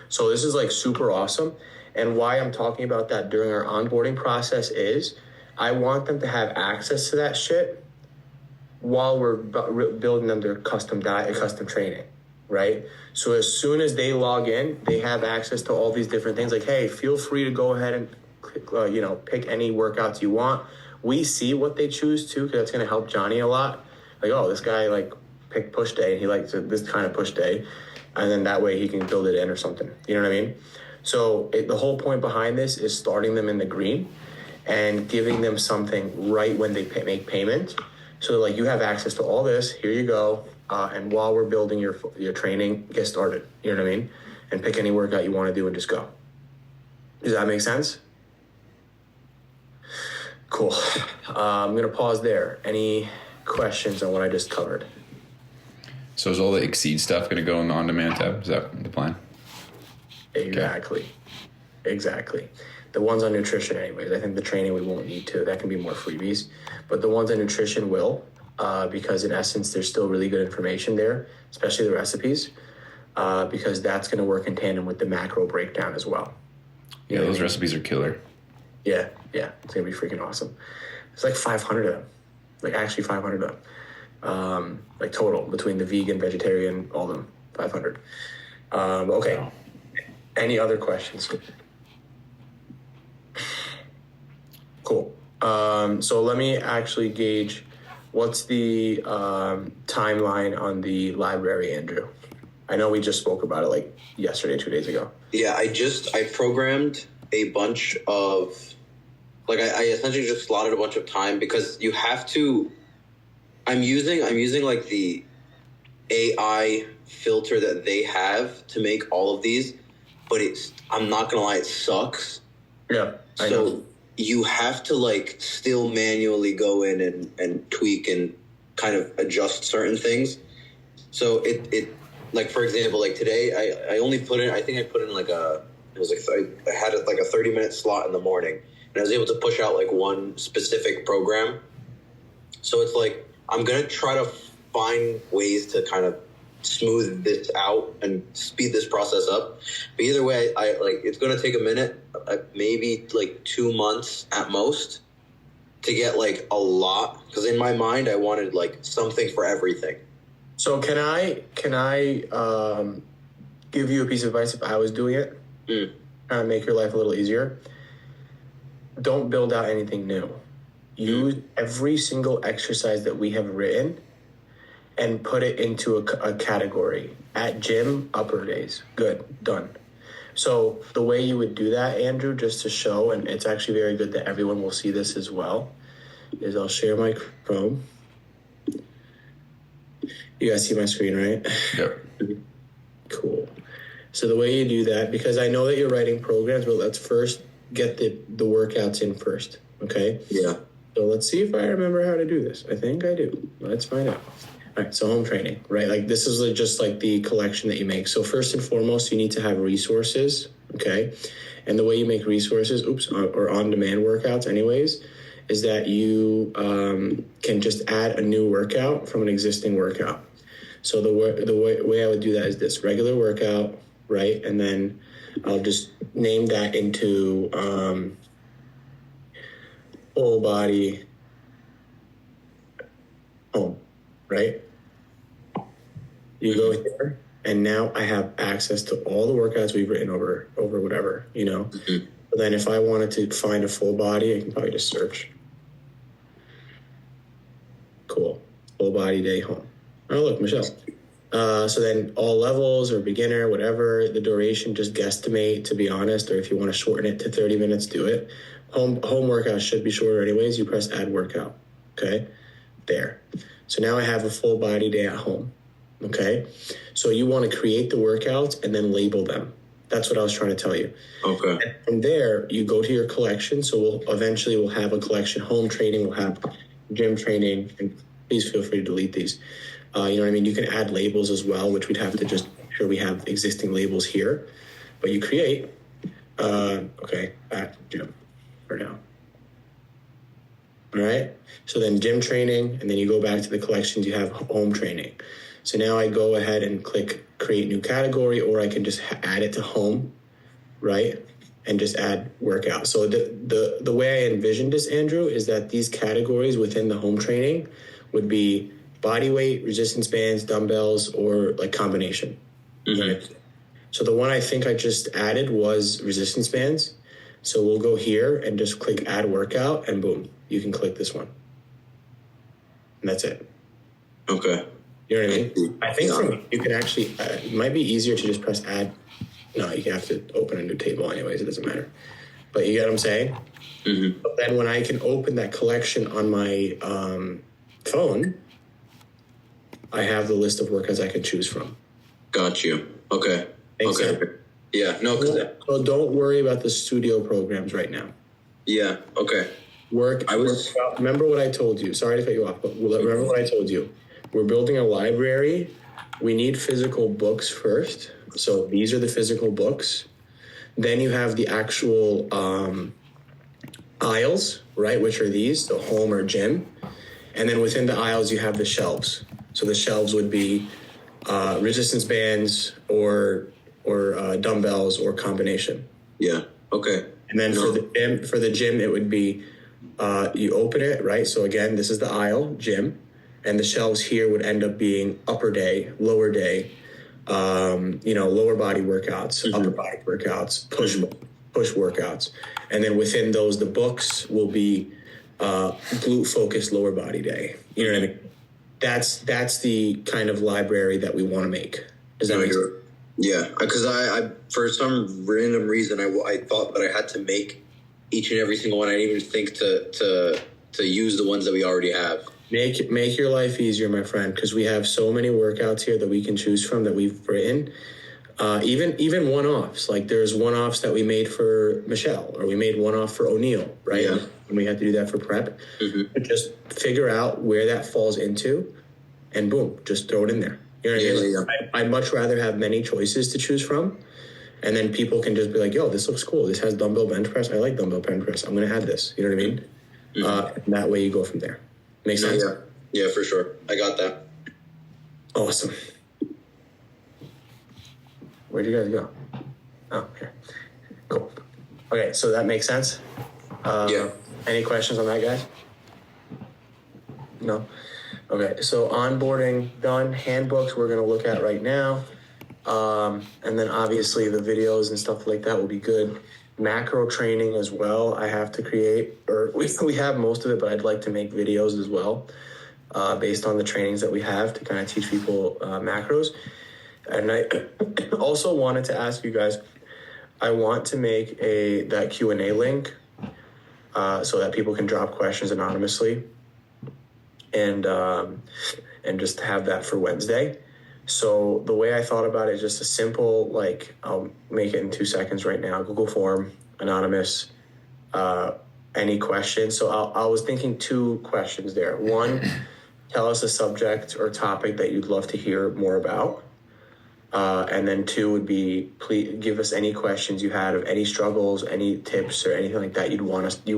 Speaker 2: So this is like super awesome. And why I'm talking about that during our onboarding process is I want them to have access to that shit while we're building them their custom diet, custom training, right? So as soon as they log in, they have access to all these different things. Like, hey, feel free to go ahead and click, pick any workouts you want. We see what they choose to, because that's going to help Johnny a lot. Like, oh, this guy like picked push day and he likes this kind of push day, and then that way he can build it in or something. You know what I mean? So the whole point behind this is starting them in the green and giving them something right when they make payment. So like you have access to all this, here you go. And while we're building your training, get started. You know what I mean? And pick any workout you want to do and just go. Does that make sense? Cool. I'm going to pause there. Any questions on what I just covered?
Speaker 1: So is all the Exceed stuff going to go in the on-demand tab? Is that the plan?
Speaker 2: Exactly. The ones on nutrition anyways. I think the training we won't need to. That can be more freebies. But the ones on nutrition will, because in essence, there's still really good information there, especially the recipes, because that's going to work in tandem with the macro breakdown as well.
Speaker 1: Yeah, those recipes are killer.
Speaker 2: Yeah. It's going to be freaking awesome. It's like 500 of them. Like actually 500 of them. Like total between the vegan, vegetarian, all of them, 500. Okay. Wow. Any other questions? Cool. So let me actually gauge what's the timeline on the library, Andrew. I know we just spoke about it like yesterday, 2 days ago.
Speaker 3: Yeah, I programmed a bunch of, like, I essentially just slotted a bunch of time because you have to. I'm using like the AI filter that they have to make all of these, but I'm not gonna lie, it sucks.
Speaker 2: Yeah. I
Speaker 3: So
Speaker 2: know.
Speaker 3: you have to like still manually go in and tweak and kind of adjust certain things. So it like, for example, like today I only put in, I think I put in like it was like, I had like a 30-minute slot in the morning, and I was able to push out like one specific program. So it's like, I'm going to try to find ways to kind of smooth this out and speed this process up. But either way, I like, it's going to take a minute, maybe like 2 months at most, to get like a lot. Because in my mind, I wanted like something for everything.
Speaker 2: So can I give you a piece of advice if I was doing it? Kind of make your life a little easier. Don't build out anything new. Use every single exercise that we have written and put it into a category. At gym, upper days. Good. Done. So the way you would do that, Andrew, just to show, and it's actually very good that everyone will see this as well, is I'll share my Chrome. You guys see my screen, right?
Speaker 1: Yep.
Speaker 2: Cool. So the way you do that, because I know that you're writing programs, but let's first get the workouts in first, okay?
Speaker 3: Yeah.
Speaker 2: So let's see if I remember how to do this. I think I do. Let's find out. All right, so home training, right? Like this is just like the collection that you make. So first and foremost, you need to have resources, okay? And the way you make resources, or on-demand workouts anyways, is that you can just add a new workout from an existing workout. So the way I would do that is this: regular workout, right? And then I'll just name that into whole body home, right? You go here, and now I have access to all the workouts we've written over whatever, you know? But then if I wanted to find a full body, I can probably just search. Cool. Full body day home. Oh, look, Michelle. So then all levels or beginner, whatever, the duration, just guesstimate, to be honest, or if you want to shorten it to 30 minutes, do it. Home workout should be shorter anyways. You press add workout. Okay. There. So now I have a full body day at home. Okay. So you want to create the workouts and then label them. That's what I was trying to tell you.
Speaker 3: Okay.
Speaker 2: And from there, you go to your collection. So we'll have a collection. Home training, we'll have gym training, and please feel free to delete these. You know what I mean? You can add labels as well, which we'd have to just make sure we have existing labels here. But you create, at gym for now. All right. So then gym training, and then you go back to the collections, you have home training. So now I go ahead and click create new category, or I can just add it to home, right? And just add workout. So the way I envisioned this, Andrew, is that these categories within the home training would be body weight, resistance bands, dumbbells, or like combination. Right? So the one I think I just added was resistance bands. So we'll go here and just click add workout, and boom, you can click this one. And that's it.
Speaker 3: Okay.
Speaker 2: You know what I mean? I think you can actually, it might be easier to just press add. No, you have to open a new table anyways. It doesn't matter. But you get what I'm saying? But then when I can open that collection on my phone, I have the list of workouts I can choose from.
Speaker 3: Got you. Okay.
Speaker 2: Makes
Speaker 3: okay.
Speaker 2: sense?
Speaker 3: Yeah. No.
Speaker 2: So don't worry about the studio programs right now.
Speaker 3: Yeah. Okay.
Speaker 2: Remember what I told you. Sorry to cut you off, but remember what I told you. We're building a library. We need physical books first. So these are the physical books. Then you have the actual aisles, right, which are these, the home or gym. And then within the aisles, you have the shelves. So the shelves would be resistance bands or dumbbells or combination.
Speaker 3: Yeah. Okay.
Speaker 2: And then for the gym, it would be you open it, right? So again, this is the aisle, gym. And the shelves here would end up being upper day, lower day, lower body workouts, upper body workouts, push workouts. And then within those, the books will be glute focused lower body day. You know what I mean? That's the kind of library that we want to make. Does that make sense?
Speaker 3: Yeah, because I for some random reason I thought that I had to make each and every single one. I didn't even think to use the ones that we already have.
Speaker 2: Make your life easier, my friend, because we have so many workouts here that we can choose from that we've written. Even one-offs. Like there's one-offs that we made for Michelle, or we made one-off for O'Neill, right?
Speaker 3: Yeah.
Speaker 2: And we had to do that for prep.
Speaker 3: Mm-hmm.
Speaker 2: Just figure out where that falls into, and boom, just throw it in there. You know what I mean?
Speaker 3: Yeah.
Speaker 2: I'd much rather have many choices to choose from, and then people can just be like, "Yo, this looks cool. This has dumbbell bench press. I like dumbbell bench press. I'm going to add this." You know what I mean?
Speaker 3: Mm-hmm.
Speaker 2: And that way you go from there. Makes sense?
Speaker 3: Yeah, for sure. I got that.
Speaker 2: Awesome. Where'd you guys go? Oh, here. Cool. Okay, so that makes sense?
Speaker 3: Yeah.
Speaker 2: Any questions on that, guys? No? Okay, so onboarding done. Handbooks we're going to look at right now. And then obviously the videos and stuff like that will be good. Macro training as well I have to create, or we have most of it, but I'd like to make videos as well based on the trainings that we have to kind of teach people macros. And I also wanted to ask you guys, I want to make that Q&A link so that people can drop questions anonymously and just have that for Wednesday. So the way I thought about it is just a simple, like, I'll make it in 2 seconds right now, Google form, anonymous, any questions. So I was thinking 2 questions there. One, tell us a subject or topic that you'd love to hear more about. And then 2 would be, please give us any questions you had of any struggles, any tips or anything like that you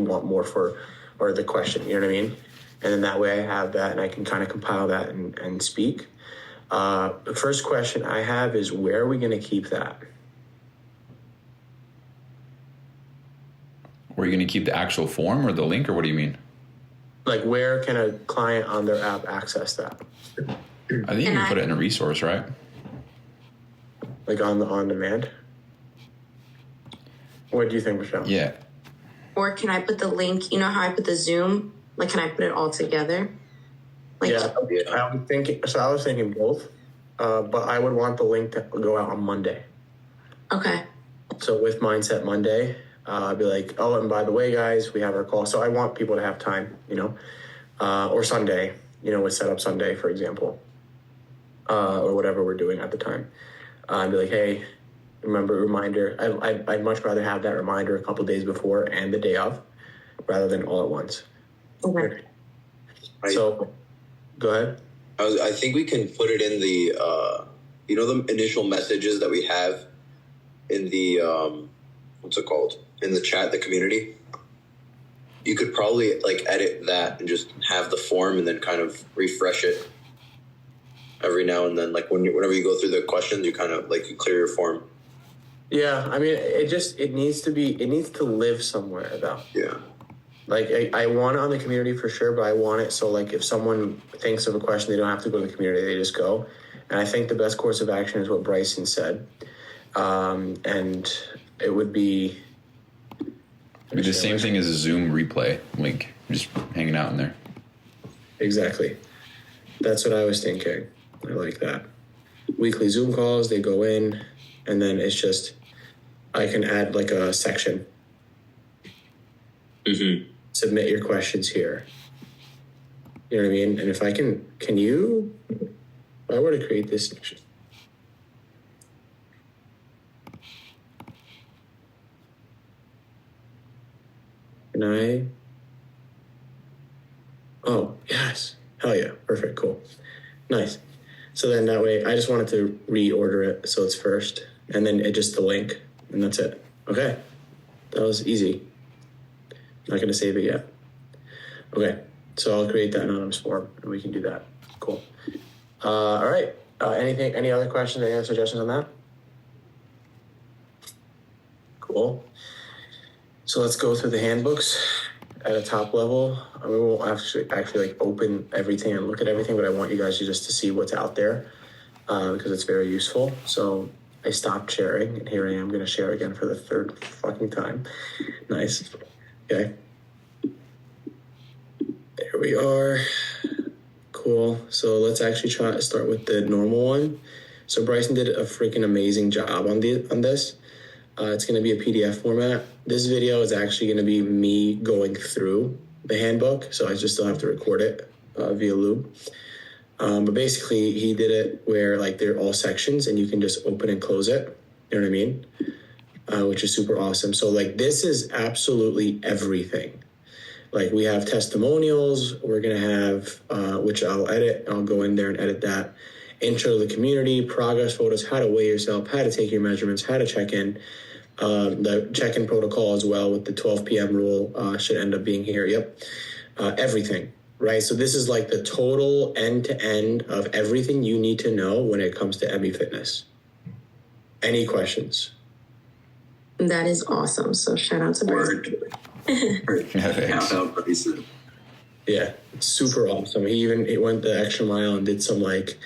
Speaker 2: want more for, or the question, you know what I mean? And then that way I have that and I can kind of compile that and speak. The first question I have is, where are we going to keep that?
Speaker 1: Were you going to keep the actual form or the link, or what do you mean?
Speaker 2: Like, where can a client on their app access that?
Speaker 1: I think you can put it in a resource, right?
Speaker 2: Like on demand? What do you think, Michelle?
Speaker 1: Yeah.
Speaker 4: Or can I put the link, you know how I put the Zoom? Like, can I put it all together? Like,
Speaker 2: Yeah, I was thinking both, but I would want the link to go out on Monday.
Speaker 4: Okay.
Speaker 2: So with Mindset Monday, I'd be like, oh, and by the way, guys, we have our call. So I want people to have time, or Sunday, with Setup Sunday, for example, or whatever we're doing at the time. I'd be like, hey, reminder. I'd much rather have that reminder a couple days before and the day of, rather than all at once.
Speaker 4: Okay.
Speaker 2: So, go ahead.
Speaker 3: I think we can put it in the, the initial messages that we have in the, what's it called? In the chat, the community. You could probably edit that and just have the form and then kind of refresh it every now and then. Like whenever you go through the questions, you kind of you clear your form.
Speaker 2: Yeah, I mean, it needs to live somewhere though.
Speaker 3: Yeah.
Speaker 2: I want it on the community for sure, but I want it so if someone thinks of a question, they don't have to go to the community, they just go. And I think the best course of action is what Bryson said. And it would be...
Speaker 1: It'd be the same thing as a Zoom replay link, just hanging out in there.
Speaker 2: Exactly. That's what I was thinking. I like that. Weekly Zoom calls, they go in, and then it's just, I can add a section.
Speaker 3: Mm-hmm.
Speaker 2: Submit your questions here. You know what I mean? And if I if I were to create this section. Can I? Oh, yes. Hell yeah. Perfect. Cool. Nice. So then that way, I just wanted to reorder it so it's first, and then just the link, and that's it. Okay. That was easy. Not going to save it yet. Okay. So I'll create that anonymous form, and we can do that. Cool. All right. Any other questions, any other suggestions on that? Cool. So let's go through the handbooks at a top level. We won't actually open everything and look at everything, but I want you guys to see what's out there because it's very useful. So I stopped sharing, and here I am going to share again for the third fucking time. Nice. Okay. There we are. Cool. So let's actually start with the normal one. So Bryson did a freaking amazing job on this. It's going to be a PDF format. This video is actually going to be me going through the handbook, so I just still have to record it via Loop. But basically, he did it where like they're all sections, and you can just open and close it. You know what I mean? Which is super awesome. So like this is absolutely everything. Like we have testimonials. We're gonna have, which I'll edit. I'll go in there and edit that. Intro to the community, progress photos, how to weigh yourself, how to take your measurements, how to check in. The check-in protocol as well with the 12 p.m. rule should end up being here. Yep. Everything, right? So this is like the total end-to-end of everything you need to know when it comes to ME Fitness. Any questions?
Speaker 4: That is awesome. So shout out to Bryson.
Speaker 2: Yeah, super awesome. He went the extra mile and did some like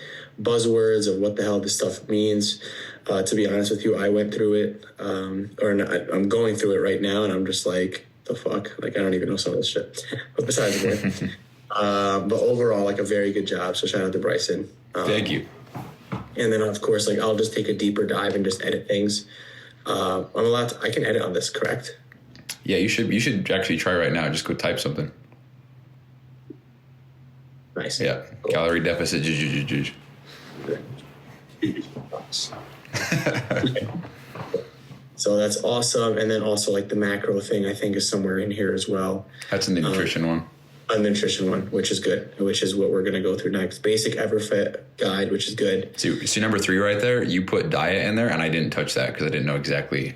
Speaker 2: buzzwords of what the hell this stuff means. To be honest with you, I went through it, I'm going through it right now, and I'm just like, the fuck? Like, I don't even know some of this shit. But besides the point, but overall, like a very good job. So shout out to Bryson.
Speaker 1: Thank you.
Speaker 2: And then of course, like I'll just take a deeper dive and just edit things. I can edit on this, correct?
Speaker 1: Yeah, you should actually try right now. Just go type something.
Speaker 2: Nice.
Speaker 1: Yeah. Cool. Calorie deficit.
Speaker 2: So that's awesome. And then also like the macro thing, I think is somewhere in here as well.
Speaker 1: That's in the nutrition one.
Speaker 2: A nutrition one, which is good, which is what we're going to go through next. Basic EverFit guide, which is good.
Speaker 1: See number 3 right there? You put diet in there, and I didn't touch that because I didn't know exactly.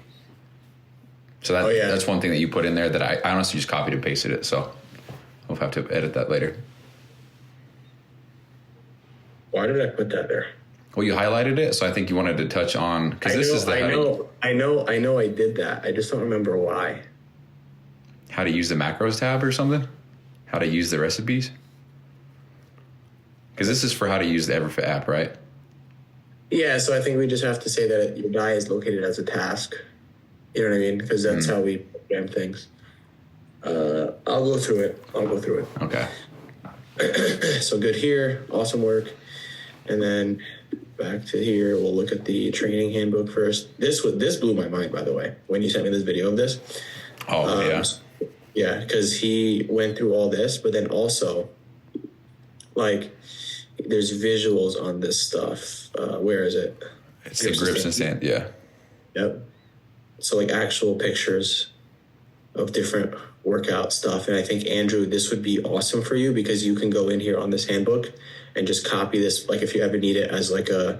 Speaker 1: So that's one thing that you put in there that I honestly just copied and pasted it. So we'll have to edit that later.
Speaker 2: Why did I put that there?
Speaker 1: Well, you highlighted it, so I think you wanted to touch on because this is the
Speaker 2: I know I did that. I just don't remember why.
Speaker 1: How to use the macros tab or something? How to use the recipes? Because this is for how to use the EverFit app, right?
Speaker 2: Yeah, so I think we just have to say that your diet is located as a task. You know what I mean? Because that's how we program things. I'll go through it.
Speaker 1: Okay.
Speaker 2: So good here. Awesome work. And then back to here, we'll look at the training handbook first. This blew my mind, by the way, when you sent me this video of this.
Speaker 1: Oh, yeah.
Speaker 2: Yeah, because he went through all this, but then also, like, there's visuals on this stuff. Where is it?
Speaker 1: It's the grips and stand, yeah.
Speaker 2: Yep. So, like, actual pictures of different workout stuff. And I think, Andrew, this would be awesome for you because you can go in here on this handbook and just copy this, like, if you ever need it as, like, a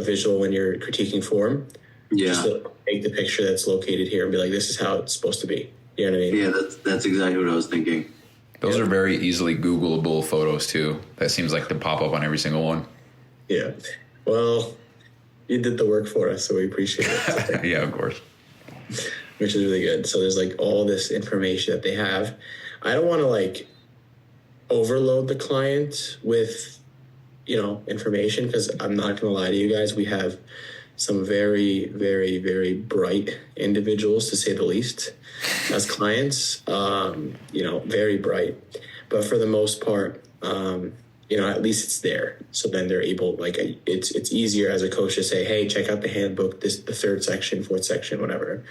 Speaker 2: visual when you're critiquing form.
Speaker 3: Yeah.
Speaker 2: Just take the picture that's located here and be like, this is how it's supposed to be. You know what I mean?
Speaker 3: Yeah, that's exactly what I was thinking.
Speaker 1: Those are very easily Googleable photos, too. That seems like they pop up on every single one.
Speaker 2: Yeah. Well, you did the work for us, so we appreciate it.
Speaker 1: Yeah, of course.
Speaker 2: Which is really good. So there's, like, all this information that they have. I don't want to, like, overload the client with, information because I'm not going to lie to you guys. We have some very, very, very bright individuals, to say the least, as clients, very bright. But for the most part, at least it's there. So then they're able, like, it's easier as a coach to say, hey, check out the handbook, the 3rd section, 4th section, whatever,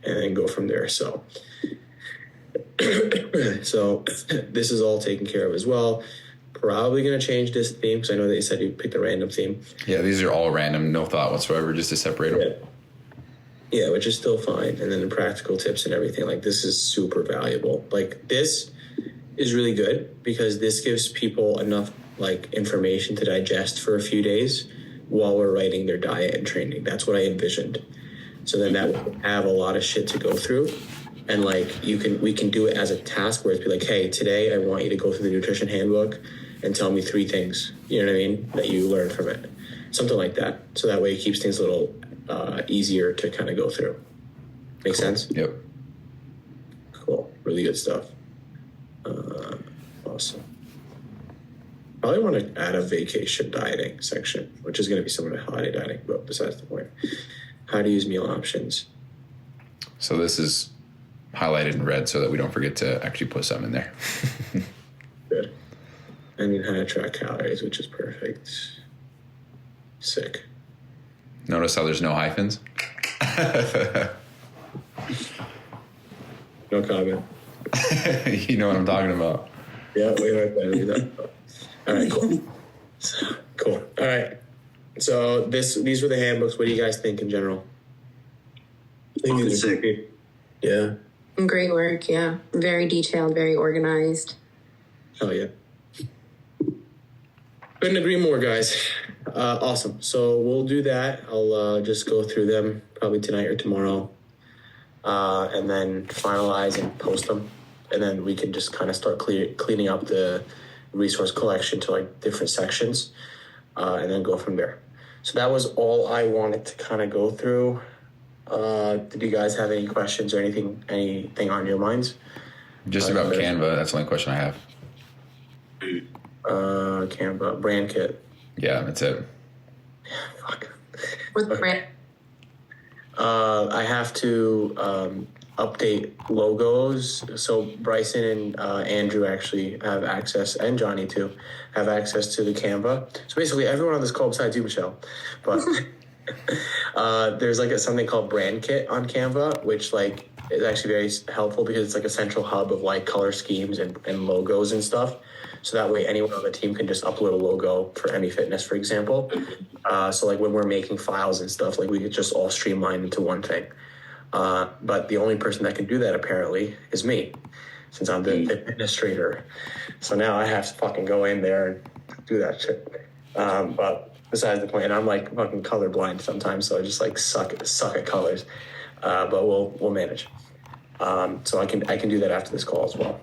Speaker 2: and then go from there. So, so this is all taken care of as well. Probably going to change this theme because I know that you said you picked a random theme.
Speaker 1: Yeah, these are all random, no thought whatsoever, just to separate them.
Speaker 2: Yeah, which is still fine. And then the practical tips and everything, like, this is super valuable. Like, this is really good because this gives people enough, like, information to digest for a few days while we're writing their diet and training. That's what I envisioned. So then that will have a lot of shit to go through. And, like, we can do it as a task where it's be like, hey, today I want you to go through the nutrition handbook and tell me 3 things, you know what I mean, that you learned from it. Something like that. So that way it keeps things a little easier to kind of go through. Make sense?
Speaker 1: Yep.
Speaker 2: Cool. Really good stuff. Awesome. Probably want to add a vacation dieting section, which is going to be similar to holiday dieting, but besides the point. How to use meal options.
Speaker 1: So this is highlighted in red so that we don't forget to actually put some in there.
Speaker 2: Good. And then how to track calories, which is perfect. Sick.
Speaker 1: Notice how there's no hyphens?
Speaker 2: No comment.
Speaker 1: You know what I'm talking about.
Speaker 2: Yeah, we don't have to do that. All right, cool. Cool. All right. So these were the handbooks. What do you guys think in general? I think these are sick. Yeah.
Speaker 4: Great work. Yeah. Very detailed, very organized.
Speaker 2: Hell yeah. Couldn't agree more, guys. Awesome. So we'll do that. I'll just go through them probably tonight or tomorrow, and then finalize and post them. And then we can just kind of start cleaning up the resource collection to like different sections, and then go from there. So that was all I wanted to kind of go through. Did you guys have any questions or anything on your minds?
Speaker 1: Just about Canva. That's the only question I have.
Speaker 2: Canva brand kit.
Speaker 1: Yeah, that's it.
Speaker 2: Fuck.
Speaker 4: What's the brand?
Speaker 2: I have to update logos. So Bryson and Andrew actually have access, and Johnny too, have access to the Canva. So basically everyone on this call besides you, Michelle. But there's like something called brand kit on Canva, which like is actually very helpful because it's like a central hub of like color schemes and logos and stuff. So that way anyone on the team can just upload a logo for Emmy Fitness, for example. So like when we're making files and stuff, like we could just all streamline into one thing. But the only person that can do that apparently is me, since I'm the administrator. So now I have to fucking go in there and do that shit. But besides the point, and I'm like fucking colorblind sometimes, so I just like suck at colors. But we'll manage. So I can do that after this call as well.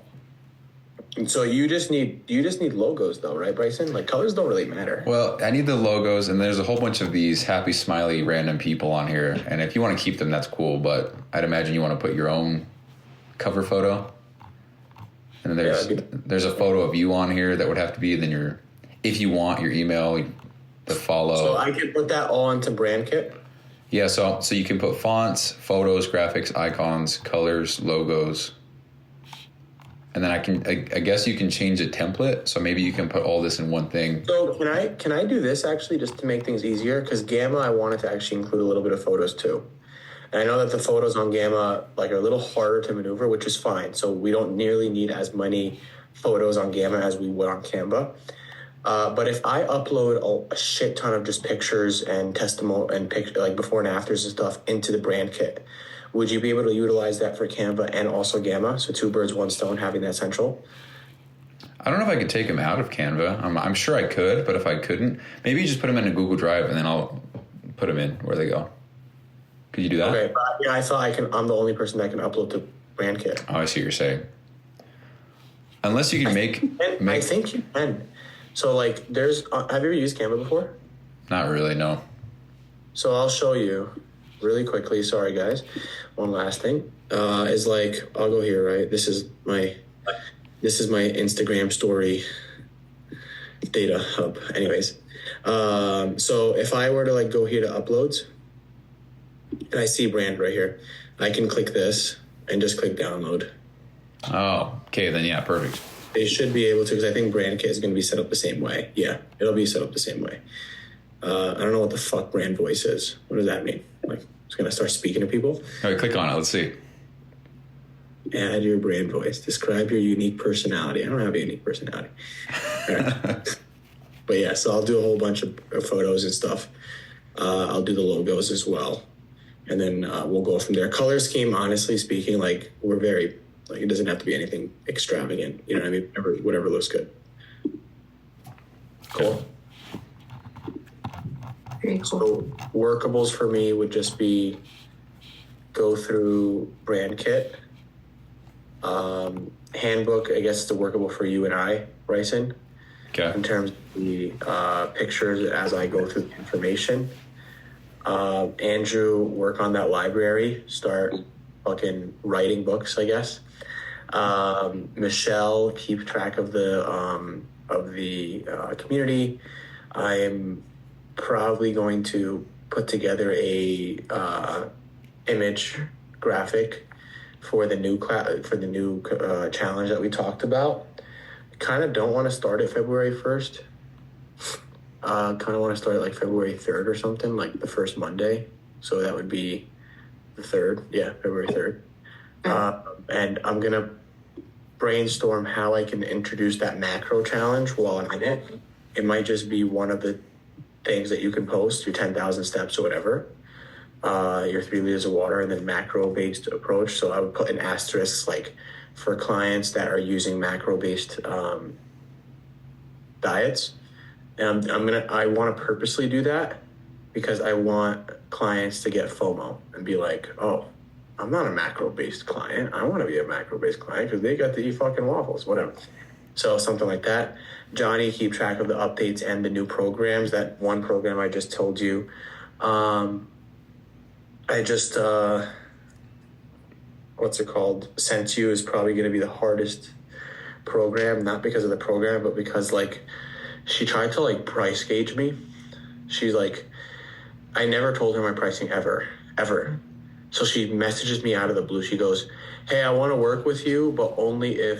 Speaker 2: And so you just need logos though, right, Bryson? Like colors don't really matter.
Speaker 1: Well, I need the logos, and there's a whole bunch of these happy, smiley, random people on here. And if you want to keep them, that's cool. But I'd imagine you want to put your own cover photo. And then there's a photo of you on here that would have to be. Then if you want your email, the follow.
Speaker 2: So I can put that all into brand kit.
Speaker 1: Yeah, so you can put fonts, photos, graphics, icons, colors, logos. And then I guess you can change a template, so maybe you can put all this in one thing.
Speaker 2: So can I do this actually just to make things easier? Because Gamma, I wanted to actually include a little bit of photos too. And I know that the photos on Gamma like are a little harder to maneuver, which is fine. So we don't nearly need as many photos on Gamma as we would on Canva. But if I upload a shit ton of just pictures and testimonial and like before and afters and stuff into the brand kit, would you be able to utilize that for Canva and also Gamma? So 2 birds, 1 stone, having that central.
Speaker 1: I don't know if I could take them out of Canva. I'm sure I could, but if I couldn't, maybe you just put them in a Google Drive and then I'll put them in where they go. Could you do that?
Speaker 2: Okay, yeah, I thought I'm the only person that can upload to brand kit.
Speaker 1: Oh, I see what you're saying. Unless you can make.
Speaker 2: I think you can. So like there's, have you ever used Canva before?
Speaker 1: Not really, no.
Speaker 2: So I'll show you really quickly. Sorry guys. One last thing is like, I'll go here, right? This is my Instagram story data hub. Anyways. So if I were to like go here to uploads and I see brand right here, I can click this and just click download.
Speaker 1: Oh, okay. Then yeah, perfect.
Speaker 2: They should be able to, because I think brand kit is going to be set up the same way. Yeah, it'll be set up the same way. I don't know what the fuck brand voice is. What does that mean? Like, it's going to start speaking to people?
Speaker 1: All right, click on it. Let's see.
Speaker 2: Add your brand voice. Describe your unique personality. I don't have a unique personality. All right. But yeah, so I'll do a whole bunch of photos and stuff. I'll do the logos as well. And then we'll go from there. Color scheme, honestly speaking, like we're very, like it doesn't have to be anything extravagant. You know what I mean? Whatever looks good. Cool.
Speaker 4: Very cool.
Speaker 2: So workables for me would just be go through brand kit. Handbook, I guess it's workable for you and I, Bryson.
Speaker 1: Okay.
Speaker 2: In terms of the pictures as I go through the information. Andrew, work on that library. Start fucking writing books, I guess. Michelle, keep track of the community. I am probably going to put together a image graphic for the new challenge that we talked about. Kind of don't want to start it February 1st. kind of want to start like February 3rd or something, like the first Monday. So that would be the 3rd. Yeah, February 3rd. And I'm going to brainstorm how I can introduce that macro challenge while I'm in it. It might just be one of the things that you can post, your 10,000 steps or whatever, your 3 liters of water, and then macro-based approach. So I would put an asterisk like for clients that are using macro-based diets. And I want to purposely do that because I want clients to get FOMO and be like, oh, I'm not a macro-based client. I want to be a macro-based client because they got to eat fucking waffles, whatever. So something like that. Johnny, keep track of the updates and the new programs. That one program I just told you. I just, what's it called? Sent you is probably going to be the hardest program, not because of the program, but because like she tried to like price gauge me. She's like, I never told her my pricing ever. So she messages me out of the blue. She goes, hey, I want to work with you, but only if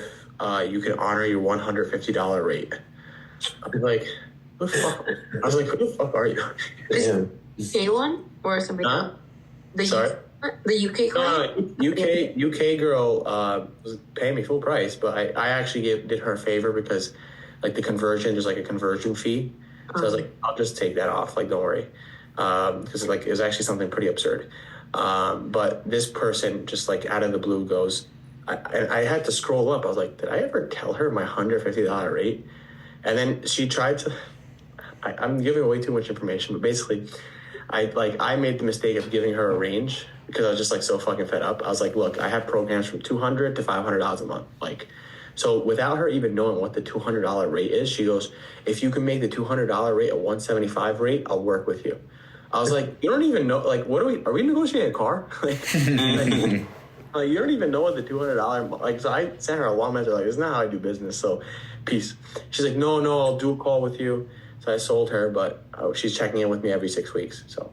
Speaker 2: you can honor your $150 rate. I'll be like, who the fuck? I was like, who the fuck are you?
Speaker 4: UK one or somebody else? The UK client?
Speaker 2: UK girl was paying me full price, but I actually did her a favor because like the conversion, there's like a conversion fee. So I was like, I'll just take that off. Like, don't worry. Because like it was actually something pretty absurd. But this person just like out of the blue goes, I had to scroll up. I was like, did I ever tell her my $150 rate? And then she tried to, I'm giving away too much information, but basically I made the mistake of giving her a range because I was just like so fucking fed up. I was like, look, I have programs from $200 to $500 a month. Like, so without her even knowing what the $200 rate is, she goes, if you can make the $200 rate a $175 rate, I'll work with you. I was like, you don't even know, like, what are we negotiating a car? like, you don't even know what the $200, like, so I sent her a long message, like, this is not how I do business, so peace. She's like, no, I'll do a call with you. So I sold her, but she's checking in with me every 6 weeks, so,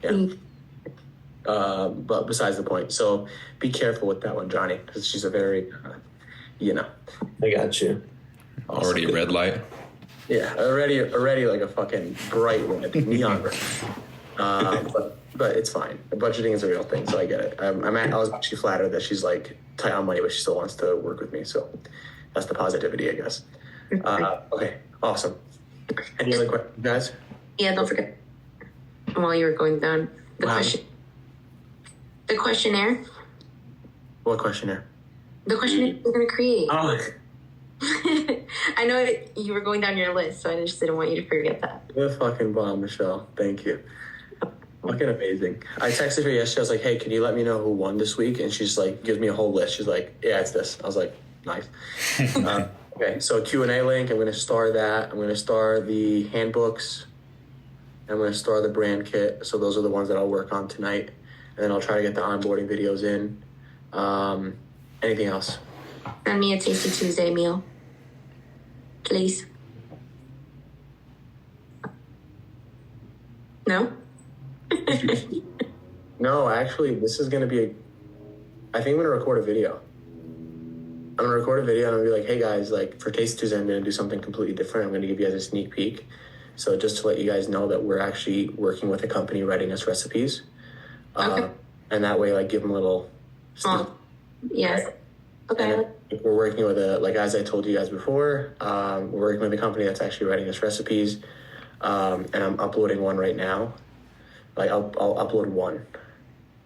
Speaker 2: yeah. But besides the point, so be careful with that one, Johnny, because she's a very,
Speaker 5: I got you.
Speaker 1: Already a red light.
Speaker 2: Yeah, already like a fucking bright red, neon red. But it's fine. Budgeting is a real thing, so I get it. I was actually flattered that she's like tight on money, but she still wants to work with me. So that's the positivity, I guess. Okay, awesome. Any other questions, guys?
Speaker 4: Yeah, don't forget. While you were going down the questionnaire.
Speaker 2: What questionnaire?
Speaker 4: The questionnaire you're gonna create.
Speaker 2: Oh.
Speaker 4: I know you were going down your list, so I just didn't want you to forget that.
Speaker 2: You're a fucking bomb, Michelle. Thank you. Fucking amazing. I texted her yesterday. I was like, hey, can you let me know who won this week? And she's like, gives me a whole list. She's like, yeah, it's this. I was like, nice. Okay, so Q&A link. I'm going to star that. I'm going to star the handbooks. I'm going to star the brand kit. So those are the ones that I'll work on tonight. And then I'll try to get the onboarding videos in. Anything else?
Speaker 4: Send me a Tasty Tuesday meal, please. No?
Speaker 2: No, actually, this is going to be I think I'm going to record a video. I'm going to record a video and I'm going to be like, hey guys, like for Tasty Tuesday, I'm going to do something completely different. I'm going to give you guys a sneak peek. So just to let you guys know that we're actually working with a company writing us recipes.
Speaker 4: Okay.
Speaker 2: And that way, like, give them a little...
Speaker 4: Yes. Okay.
Speaker 2: And we're working with like as I told you guys before, we're working with a company that's actually writing us recipes, and I'm uploading one right now. Like I'll upload one,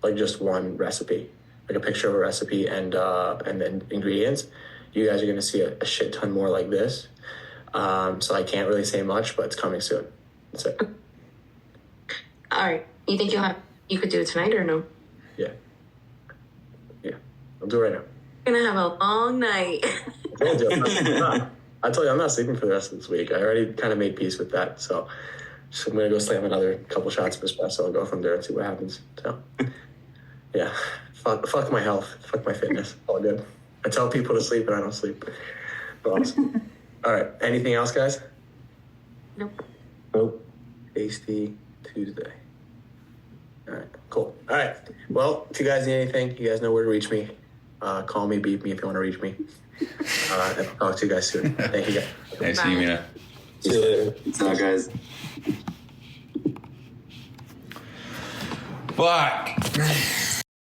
Speaker 2: like just one recipe, like a picture of a recipe and then ingredients. You guys are gonna see a shit ton more like this. So I can't really say much, but it's coming soon. That's it.
Speaker 4: All right. You think you could do it tonight or no?
Speaker 2: Yeah. I'll do it right now.
Speaker 4: You're gonna have a long night.
Speaker 2: I told you I'm not sleeping for the rest of this week. I already kind of made peace with that. So I'm going to go slam another couple shots of espresso and go from there and see what happens. So, yeah. Fuck my health. Fuck my fitness. All good. I tell people to sleep and I don't sleep. Awesome. All right. Anything else, guys?
Speaker 4: Nope.
Speaker 2: Tasty Tuesday. All right. Cool. All right. Well, if you guys need anything, you guys know where to reach me. Call me, beep me if you want to reach me. And I'll talk to you guys soon. Thank you, guys.
Speaker 1: Nice to meet you, Mina.
Speaker 5: See you later.
Speaker 3: Peace out, guys.
Speaker 1: Fuck.